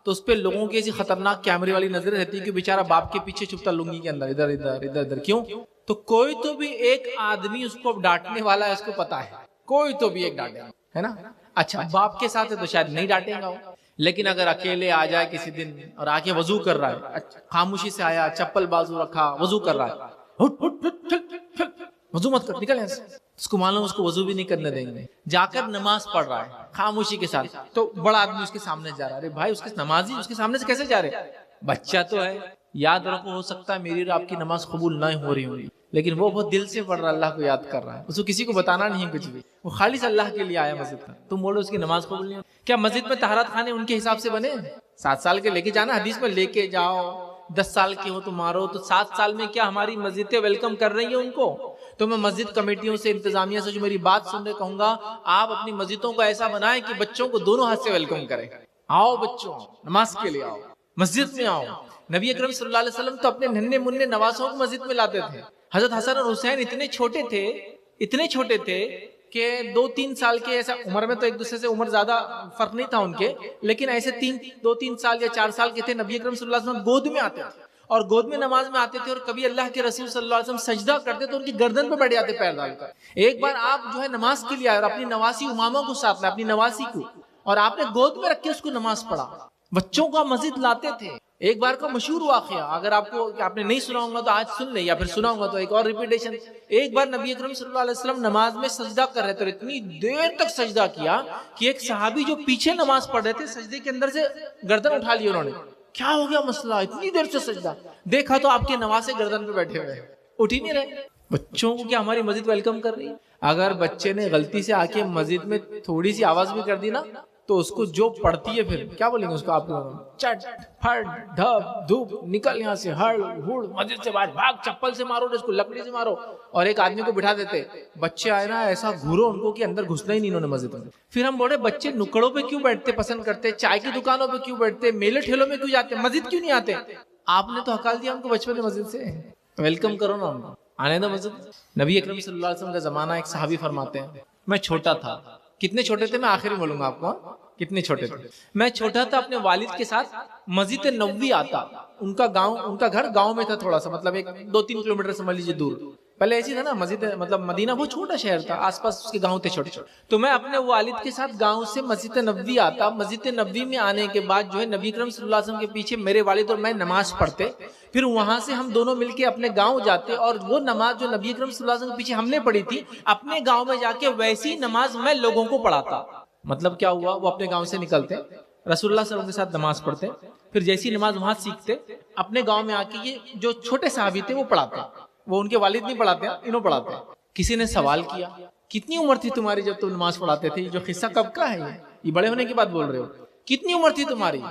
تو اس پہ لوگوں کی ایسی خطرناک کیمرے والی نظریں رہتی کہ بیچارہ باپ کے پیچھے چھپتا لنگی کے اندر، ادھر ادھر ادھر ادھر۔ کیوں؟ تو کوئی تو بھی ایک آدمی اس کو ڈانٹنے والا ہے، اس کو پتا ہے، کوئی تو بھی ایک ڈانٹے گا، ہے نا؟ اچھا باپ کے ساتھ ہے تو شاید نہیں ڈانٹے گا وہ، لیکن اگر اکیلے آ جائے کسی دن اور آ کے وضو کر رہا ہے، خاموشی سے آیا، چپل بازو رکھا، وضو کر رہا ہے، وضو مت کر، نکل یہاں سے. اس کو معلوم اس کو وضو بھی نہیں کرنے دیں گے. جا کر نماز پڑھ رہا ہے خاموشی کے ساتھ، تو بڑا آدمی اس کے سامنے جا رہا ہے. ارے بھائی اس کے نمازی اس کے سامنے سے کیسے جا رہے؟ بچہ تو ہے. یاد رکھو ہو سکتا ہے میری اور آپ کی نماز قبول نہ ہو رہی ہوگی، لیکن وہ بہت دل سے پڑھ رہا ہے، اللہ کو یاد کر رہا ہے. اس کو کسی کو بتانا نہیں ہے کچھ بھی، وہ خالص اللہ کے لیے آیا مسجد میں. تم بولو اس کی نماز قبول نہیں ہو. کیا مسجد میں طہارت خانے ان کے حساب سے بنے؟ 7 سال کے لے کے جانا، حدیث میں لے کے جاؤ. 10 سال کے ہو تو مارو. تو 7 سال میں کیا ہماری مسجدیں ویلکم کر رہی ہیں ان کو؟ تو میں مسجد کمیٹیوں سے، انتظامیہ سے جو میری بات سن رہے کہوں گا، آپ اپنی مسجدوں کو ایسا بنائیں کہ بچوں کو دونوں ہاتھ سے ویلکم کریں. آؤ بچوں، نماز کے لیے آؤ، مسجد میں آؤ. نبی اکرم صلی اللہ علیہ وسلم تو اپنے ننھے منھے نواسوں کو مسجد میں لاتے تھے. حضرت حسن اور حسین اتنے چھوٹے تھے کہ 2-3 سال کے، ایسا عمر میں تو ایک دوسرے سے عمر زیادہ فرق نہیں تھا ان کے، لیکن ایسے 2-3 سال یا 4 سال کے تھے. نبی اکرم صلی اللہ علیہ وسلم گود میں آتے تھے اور گود میں نماز میں آتے تھے، اور کبھی اللہ کے رسول صلی اللہ علیہ وسلم سجدہ کرتے تو ان کی گردن پہ بیٹھ جاتے پیر ڈال کر. ایک بار آپ جو ہے نماز کے لیے آئے اور اپنی نواسی امامہ کو ساتھ لائے، اپنی نواسی کو، اور آپ نے گود میں رکھ کے اس کو نماز پڑھا. بچوں کا مسجد لاتے تھے. ایک بار کا مشہور واقعہ، اگر آپ نے نہیں سنا ہوگا تو آج سن لیں، یا پھر سنا ہوگا تو ایک اور ریپیٹیشن. ایک بار نبی اکرم صلی اللہ علیہ وسلم نماز میں سجدہ کر رہے تھے، اتنی دیر تک سجدہ کیا کہ ایک صحابی جو پیچھے نماز پڑھ رہے تھے سجدے کے اندر سے گردن اٹھا لی انہوں نے. کیا ہو گیا مسئلہ؟ اتنی دیر سے سجدہ. دیکھا تو آپ کے نواسے گردن پہ بیٹھے ہوئے، اٹھ ہی نہیں رہے. بچوں کو کیا ہماری مسجد ویلکم کر رہی ہے؟ اگر بچے نے غلطی سے آ کے مسجد میں تھوڑی سی آواز بھی کر دی نا، تو اس کو جو پڑتی ہے پھر کیا بولیں گے اس کو آپ لوگ؟ چٹ پھٹ ڈھپ دھوپ، نکل یہاں سے، ہڑ ہڑ، مسجد سے باہر بھاگ، چپل سے مارو، اس کو لکڑی سے مارو. اور ایک آدمی کو بٹھا دیتے، بچے آئے نا ایسا گھورو ان کو کہ اندر گھسنا ہی نہیں انہوں نے مسجد میں. پھر ہم بولے بچے نکڑوں پہ کیوں بیٹھتے پسند کرتے، چائے کی دکانوں پہ کیوں بیٹھتے، میلے ٹھیلوں میں کیوں جاتے، مسجد کیوں نہیں آتے؟ آپ نے تو ہکال دیا ان کو بچپن میں مسجد سے. ویلکم کرو نا ان کو، آنے دو مسجد. نبی اکرم صلی اللہ علیہ وسلم کا زمانہ، ایک صحابی فرماتے ہیں میں چھوٹا تھا. کتنے چھوٹے تھے؟ میں آخری بولوں گا آپ کو. کتنے چھوٹے تھے؟ میں چھوٹا تھا، اپنے والد کے ساتھ مسجد نبوی آتا. ان کا گھر گاؤں میں تھا، تھوڑا سا مطلب 2-3 کلومیٹر سمجھ لیجیے دور. پہلے ایسی تھا نا مسجد، مطلب مدینہ بہت چھوٹا شہر تھا، آس پاس اس کے گاؤں تھے چھوٹے چھوٹے. تو میں اپنے والد کے ساتھ گاؤں سے مسجد نبوی آتا. مسجد نبوی میں آنے کے بعد جو ہے نبی اکرم صلی اللہ علیہ وسلم کے پیچھے میرے والد اور میں نماز پڑھتے. پھر وہاں سے ہم دونوں مل کے اپنے گاؤں جاتے، اور وہ نماز جو نبی اکرم صلی اللہ علیہ وسلم کے پیچھے ہم نے پڑھی تھی، اپنے گاؤں میں جا کے ویسی نماز میں لوگوں کو پڑھاتا. مطلب کیا ہوا؟ وہ اپنے گاؤں سے نکلتے، رسول اللہ صلی اللہ علیہ وسلم کے ساتھ نماز پڑھتے، پھر جیسی نماز وہاں سیکھتے، اپنے گاؤں میں آ کے یہ جو چھوٹے صحابی تھے وہ پڑھاتے. وہ ان کے والد نہیں پڑھاتے، انہوں پڑھاتے. کسی نے سوال کیا کتنی عمر تھی تمہاری جب تم نماز پڑھاتے تھے؟ جو قصہ کب کا ہے یہ بڑے ہونے کی بات بول رہے ہو؟ کتنی عمر تھی تمہاری؟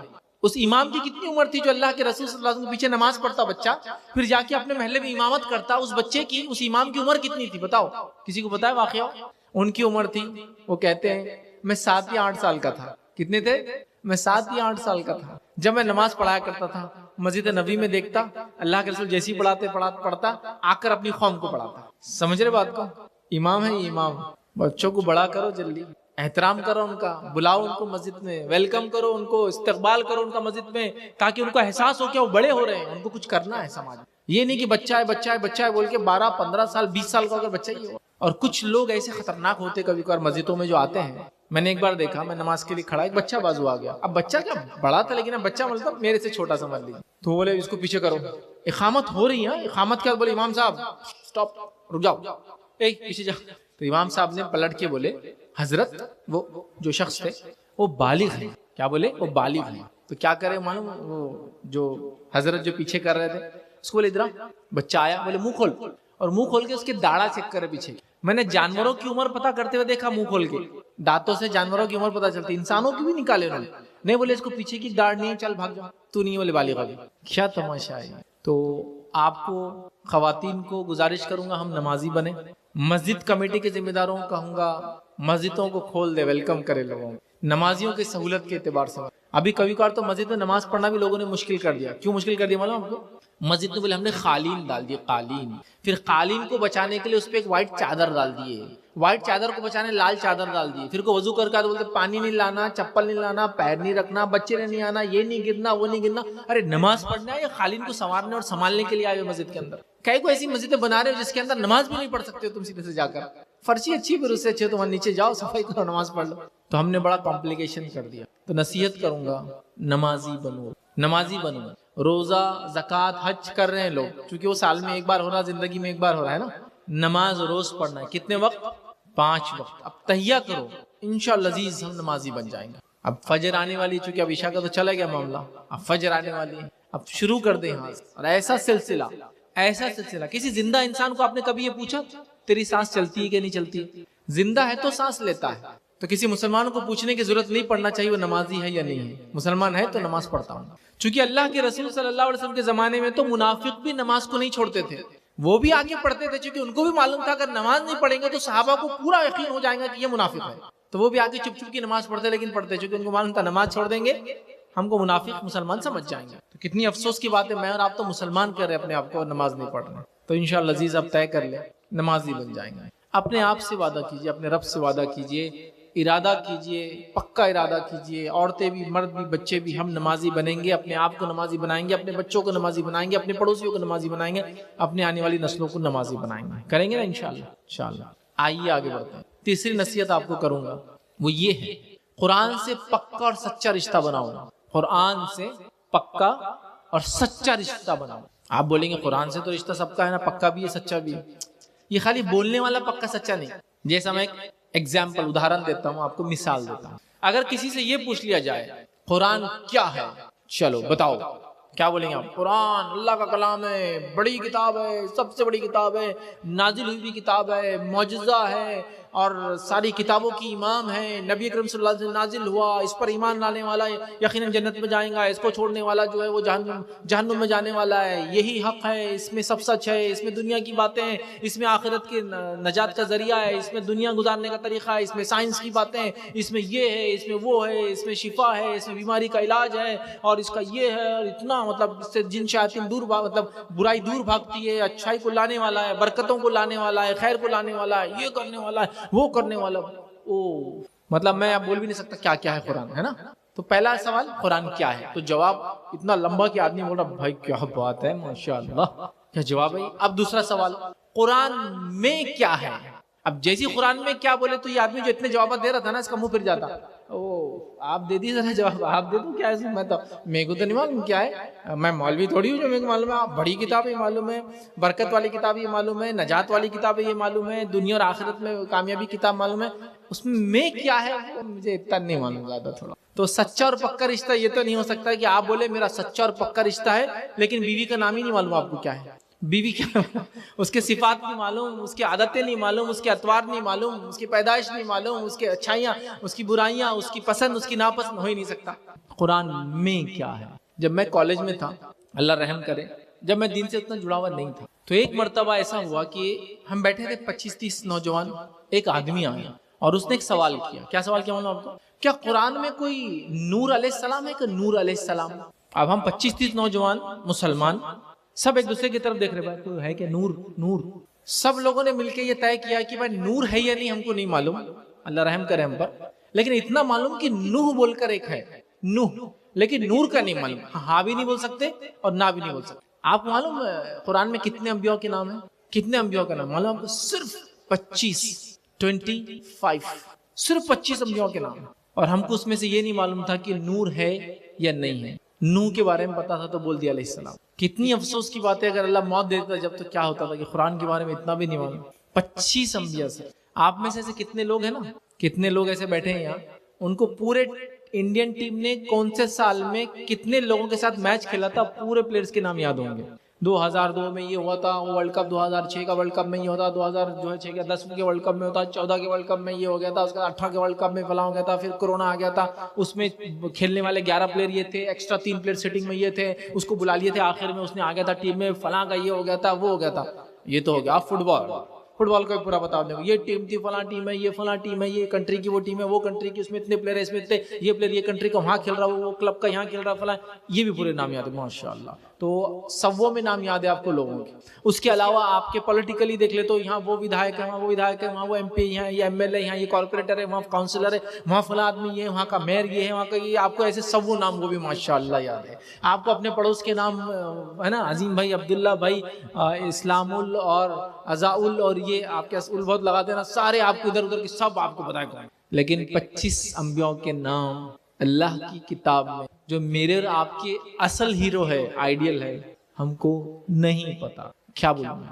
اس امام کی کتنی عمر تھی جو اللہ کے رسول صلی اللہ علیہ وسلم کے پیچھے نماز پڑھتا بچہ، پھر جا کے اپنے محلے میں امامت کرتا؟ اس بچے کی، اس امام کی عمر کتنی تھی بتاؤ؟ کسی کو پتا ہے واقعہ؟ ان کی عمر تھی، وہ کہتے ہیں میں 7 یا 8 سال کا تھا. کتنے تھے؟ میں 7 یا 8 سال کا تھا جب میں نماز پڑھایا کرتا تھا. مسجد نبوی میں دیکھتا اللہ کے رسول جیسی پڑھتا آ کر اپنی قوم کو پڑھاتا. سمجھ رہے بات کو؟ امام ہے یہ امام. بچوں کو بڑا کرو، جلدی احترام کرو ان کا، بلاؤ ان کو مسجد میں، ویلکم کرو ان کو، استقبال کرو ان کا مسجد میں، تاکہ ان کو احساس ہو کہ وہ بڑے ہو رہے ہیں، ان کو کچھ کرنا ہے سماج میں. یہ نہیں کہ بچہ ہے بول کے 12-15 سال 20 سال کا اگر بچہ ہی ہو. اور کچھ لوگ ایسے خطرناک ہوتے کبھی کبھار مسجدوں میں جو آتے ہیں. میں نے ایک بار دیکھا، میں نماز کے لیے کھڑا، ایک بچہ بازو آ گیا. اب بچہ کیا بڑا تھا، لیکن اب بچہ مطلب میرے سے چھوٹا سمجھ لیجیے. تو بولے اس کو پیچھے کرو، اقامت ہو رہی ہے. اقامت کیا؟ بولے امام صاحب سٹاپ، رک جاؤ، پیچھے جا. تو امام صاحب نے پلٹ کے بولے حضرت وہ جو شخص تھے وہ بالغ ہیں. کیا بولے؟ وہ بالغ ہیں. تو کیا کرے معلوم؟ وہ جو حضرت جو پیچھے کر رہے تھے اس کو بولے ادھر. بچہ آیا، بولے منہ کھول، اور منہ کھول کے اس کے داڑھا چیک کرے پیچھے. میں نے جانوروں کی عمر پتہ کرتے ہوئے دیکھا منہ کھول کے. دانتوں سے جانوروں کی عمر پتہ چلتی، انسانوں کی بھی نکالے انہوں نے. نہیں بولے اس کو پیچھے کی داڑھ نہیں ہے، چل بھاگ جاؤ، تو نہیں بولے بالغ ابھی. کیا تماشا ہے! تو آپ کو، خواتین کو گزارش کروں گا ہم نمازی بنے. مسجد کمیٹی کے ذمہ داروں کو کہوں گا مسجدوں کو کھول دے، ویلکم کرے لوگوں. نمازیوں کی سہولت کے اعتبار سے ابھی کبھی کبھار تو مسجد میں نماز پڑھنا بھی لوگوں نے مشکل کر دیا. کیوں مشکل کر دیا معلوم آپ کو؟ مسجد میں بولے ہم نے قالین ڈال دی، قالین. پھر قالین کو بچانے کے لیے اس پہ ایک وائٹ چادر ڈال دیے، وائٹ چادر کو بچانے لال چادر ڈال دی. پھر کو وضو کر کے بولتے پانی نہیں لانا، چپل نہیں لانا، پیر نہیں رکھنا، بچے نے نہیں آنا، یہ نہیں گرنا، وہ نہیں گرنا. ارے نماز پڑھنا ہے یا قالین کو سنوارنے اور سنبھالنے کے لیے آئے ہو مسجد کے اندر؟ کئی کو ایسی مسجدیں بنا رہے ہو جس کے اندر نماز بھی نہیں پڑھ سکتے ہو تم سیدھے سے جا کر. فرشی اچھی پھر اس سے اچھے تمہارے نیچے جاؤ، صفائی کرو، نماز پڑھ لو. تو ہم نے بڑا کمپلیکیشن کر دیا. تو نصیحت کروں گا نمازی بنو، نمازی بنو. روزہ، زکوٰۃ، حج کر رہے ہیں لوگ، چونکہ وہ سال میں ایک بار ہو رہا، زندگی میں ایک بار ہو رہا ہے نا. نماز روز پڑھنا ہے. کتنے وقت؟ 5 وقت. اب تہیہ کرو، انشاءاللہ عزیز ہم نمازی بن جائیں گے. اب فجر آنے والی، چونکہ اب عشاء کا تو چلا گیا معاملہ، اب فجر آنے والی ہے. اب شروع کر دیں یہاں سے. اور ایسا سلسلہ کسی زندہ انسان کو آپ نے کبھی یہ پوچھا تیری سانس چلتی ہے کہ نہیں چلتی؟ زندہ ہے تو سانس لیتا ہے. تو کسی مسلمان کو پوچھنے کی ضرورت نہیں پڑنا چاہیے وہ نمازی ہے یا نہیں ہے. مسلمان ہے تو نماز پڑھتا ہوں. چونکہ اللہ کے رسول صلی اللہ علیہ وسلم کے زمانے میں تو منافق بھی نماز کو نہیں چھوڑتے تھے، وہ بھی آگے پڑھتے تھے، چونکہ ان کو بھی معلوم تھا اگر نماز نہیں پڑھیں گے تو صحابہ کو پورا یقین ہو جائے گا کہ یہ منافق ہے. تو وہ بھی آگے چپ چپ کی نماز پڑھتے، لیکن پڑھتے، چونکہ ان کو معلوم تھا نماز چھوڑ دیں گے ہم کو منافق مسلمان سمجھ جائیں گے. تو کتنی افسوس کی بات ہے، میں اور آپ تو مسلمان کر رہے اپنے آپ کو، نماز نہیں پڑھ رہے. تو انشاءاللہ عزیز اب طے کر لیں، نمازی بن جائیں گے. اپنے آپ سے وعدہ کیجئے، اپنے رب سے وعدہ کیجئے، ارادہ کیجئے، پکا ارادہ کیجئے، عورتیں بھی مرد بھی بچے بھی ہم نمازی بنیں گے. اپنے آپ کو نمازی بنائیں گے، اپنے بچوں کو نمازی بنائیں گے، اپنے پڑوسیوں کو نمازی بنائیں گے، اپنے آنے والی نسلوں کو نمازی بنائیں گے. کریں گے نا انشاءاللہ. آئیے آگے بڑھتے ہیں. تیسری نصیحت آپ کو کروں گا وہ یہ ہے، قرآن سے پکا اور سچا رشتہ بناؤ. قرآن سے پکا اور سچا رشتہ بناؤ. آپ بولیں گے قرآن سے تو رشتہ سب کا ہے نا، پکا بھی ہے سچا بھی ہے. یہ خالی بولنے والا پکا سچا نہیں. جیسا میں ایک ایگزامپل ادھارن دیتا ہوں، آپ کو مثال دیتا ہوں. اگر کسی سے یہ پوچھ لیا جائے قرآن کیا ہے، چلو بتاؤ، کیا بولیں گے آپ؟ قرآن اللہ کا کلام ہے، بڑی کتاب ہے، سب سے بڑی کتاب ہے، نازل ہوئی بھی کتاب ہے، معجزہ ہے، اور ساری کتابوں کی امام ہے، نبی اکرم صلی اللہ علیہ وسلم نازل ہوا، اس پر ایمان لانے والا یقیناً جنت میں جائیں گا، اس کو چھوڑنے والا جو ہے وہ جہنم میں جانے والا ہے. یہی حق ہے، اس میں سب سچ ہے، اس میں دنیا کی باتیں ہیں، اس میں آخرت کے نجات کا ذریعہ ہے، اس میں دنیا گزارنے کا طریقہ ہے، اس میں سائنس کی باتیں ہیں، اس میں یہ ہے، اس میں وہ ہے، اس میں شفا ہے، اس میں بیماری کا علاج ہے، اور اس کا یہ ہے، اور اتنا مطلب اس سے جن شیاطین مطلب برائی دور بھاگتی ہے، اچھائی کو لانے والا ہے، برکتوں کو لانے والا ہے، خیر کو لانے والا ہے، یہ کرنے والا ہے، وہ کرنے والا. مطلب میں اب بول بھی نہیں سکتا کیا کیا ہے قرآن، ہے نا. تو پہلا سوال قرآن کیا ہے، تو جواب اتنا لمبا کہ آدمی بول رہا بھائی کیا بات ہے، ماشاءاللہ کیا جواب ہے. اب دوسرا سوال قرآن میں کیا ہے. اب جیسی قرآن میں کیا بولے تو یہ آدمی جو اتنے جوابات دے رہا تھا نا، اس کا منہ پھر جاتا. آپ دے دیجیے ذرا جواب، آپ دے دوں کیا ہے. میں تو میرے کو تو نہیں معلوم کیا ہے، میں مولوی تھوڑی ہوں جو میرے کو معلوم ہے. آپ بڑی کتاب یہ معلوم ہے، برکت والی کتاب یہ معلوم ہے، نجات والی کتاب یہ معلوم ہے، دنیا اور آخرت میں کامیابی کتاب معلوم ہے. اس میں کیا ہے وہ مجھے اتنا نہیں معلوم زیادہ تھوڑا. تو سچا اور پکا رشتہ یہ تو نہیں ہو سکتا کہ آپ بولے میرا سچا اور پکا رشتہ ہے لیکن بیوی کا نام ہی نہیں معلوم آپ کو کیا ہے. بیوی کیا، اس کے صفات نہیں معلوم، اس کی عادتیں نہیں معلوم، اس کے اطوار نہیں معلوم، اس کی پیدائش نہیں معلوم، اس کی اچھائیاں، اس کی برائیاں، اس کی پسند، اس کی ناپسند ہو ہی نہیں سکتا. قرآن میں کیا ہے. جب میں کالج میں تھا، اللہ رحم کرے، جب میں دین سے اتنا جڑا ہوا نہیں تھا، تو ایک مرتبہ ایسا ہوا کہ ہم بیٹھے تھے 25-30 نوجوان. ایک آدمی آیا اور اس نے ایک سوال کیا. کیا سوال کیا معلوم آپ کو؟ کیا قرآن میں کوئی نور علیہ السلام ہے کہ نور علیہ السلام؟ اب ہم 25-30 نوجوان مسلمان سب ایک دوسرے کی طرف دیکھ رہے، بھائی کوئی ہے کہ نور نور. سب لوگوں نے مل کے یہ طے کیا کہ بھائی نور ہے یا نہیں ہم کو نہیں معلوم، اللہ رحم کرے ہم پر، لیکن اتنا معلوم کہ نوح بول کر ایک ہے، نوح، لیکن نور کا نہیں معلوم. ہاں بھی نہیں بول سکتے اور نہ بھی نہیں بول سکتے. آپ معلوم قرآن میں کتنے انبیاء کے نام ہیں؟ کتنے انبیاء کا نام معلوم آپ کو؟ صرف 25 صرف 25 انبیاء کے نام. اور ہم کو اس میں سے یہ نہیں معلوم تھا کہ نور ہے یا نہیں ہے. نوح کے بارے میں پتا تھا تو بول دیا علیہ السلام. کتنی افسوس کی بات ہے، اگر اللہ موت دیتا جب تو کیا ہوتا تھا کہ قرآن کے بارے میں اتنا بھی نہیں معلوم. 25 انبیاء سے. آپ میں سے ایسے کتنے لوگ ہیں نا، کتنے لوگ ایسے بیٹھے ہیں یہاں، ان کو پورے انڈین ٹیم نے کون سے سال میں کتنے لوگوں کے ساتھ میچ کھیلا تھا پورے پلیئرز کے نام یاد ہوں گے. 2002 میں یہ ہوا تھا ورلڈ کپ، 2006 کا ورلڈ کپ میں یہ ہوتا، 2006 کے 10 کے ورلڈ کپ میں ہوتا، 14 کے ورلڈ کپ میں یہ ہو گیا تھا، اس کا 18 کے ورلڈ کپ میں فلاں ہو گیا تھا، پھر کورونا آ گیا تھا، اس میں کھیلنے والے 11 پلیئر یہ تھے، ایکسٹرا 3 پلیئر سیٹنگ میں یہ تھے، اس کو بلا لیے تھے، آخر میں اس نے آ گیا تھا ٹیم میں، فلاں کا یہ ہو گیا تھا، وہ ہو گیا تھا. یہ تو ہو گیا فٹ بال کا پورا بتا دیں، یہ ٹیم تھی، فلاں ٹیم ہے، یہ فلاں ٹیم ہے، یہ کنٹری کی وہ ٹیم ہے، وہ کنٹری کی، اس میں اتنے پلیئر ہے، اس میں اتنے، یہ پلیئر یہ کنٹری کا وہاں کھیل رہا، وہ کلب کا یہاں کھیل رہا، فلاں. یہ بھی پورے نام یاد ہے ماشاءاللہ. تو سووں میں نام یاد ہے آپ کو لوگوں کے. اس کے علاوہ آپ کے پولیٹیکلی دیکھ لے تو یہاں وہ ودھائک ہے، وہاں وہ ودھائک ہے، وہاں وہ MP، یہاں یہ MLA، یہاں یہ کارپوریٹر ہے، وہاں کاؤنسلر ہے، وہاں فلاں آدمی یہ ہے، وہاں کا میئر یہ ہے، وہاں کا یہ. آپ کو ایسے سووں نام وہ بھی ماشاءاللہ یاد ہے. آپ کو اپنے پڑوس کے نام ہے نا، عظیم بھائی، عبداللہ بھائی، اسلام ال اور عزا ال، اور یہ آپ کے ال بہت لگاتے ہیں نا، سارے آپ کو ادھر ادھر کے سب آپ کو بتائے کون. لیکن 25 انبیاء کے نام اللہ کی کتاب میں جو میرے اور آپ کے اصل ہیرو ہے، آئیڈیل ہے، ہم کو نہیں پتا. کیا بولوں میں؟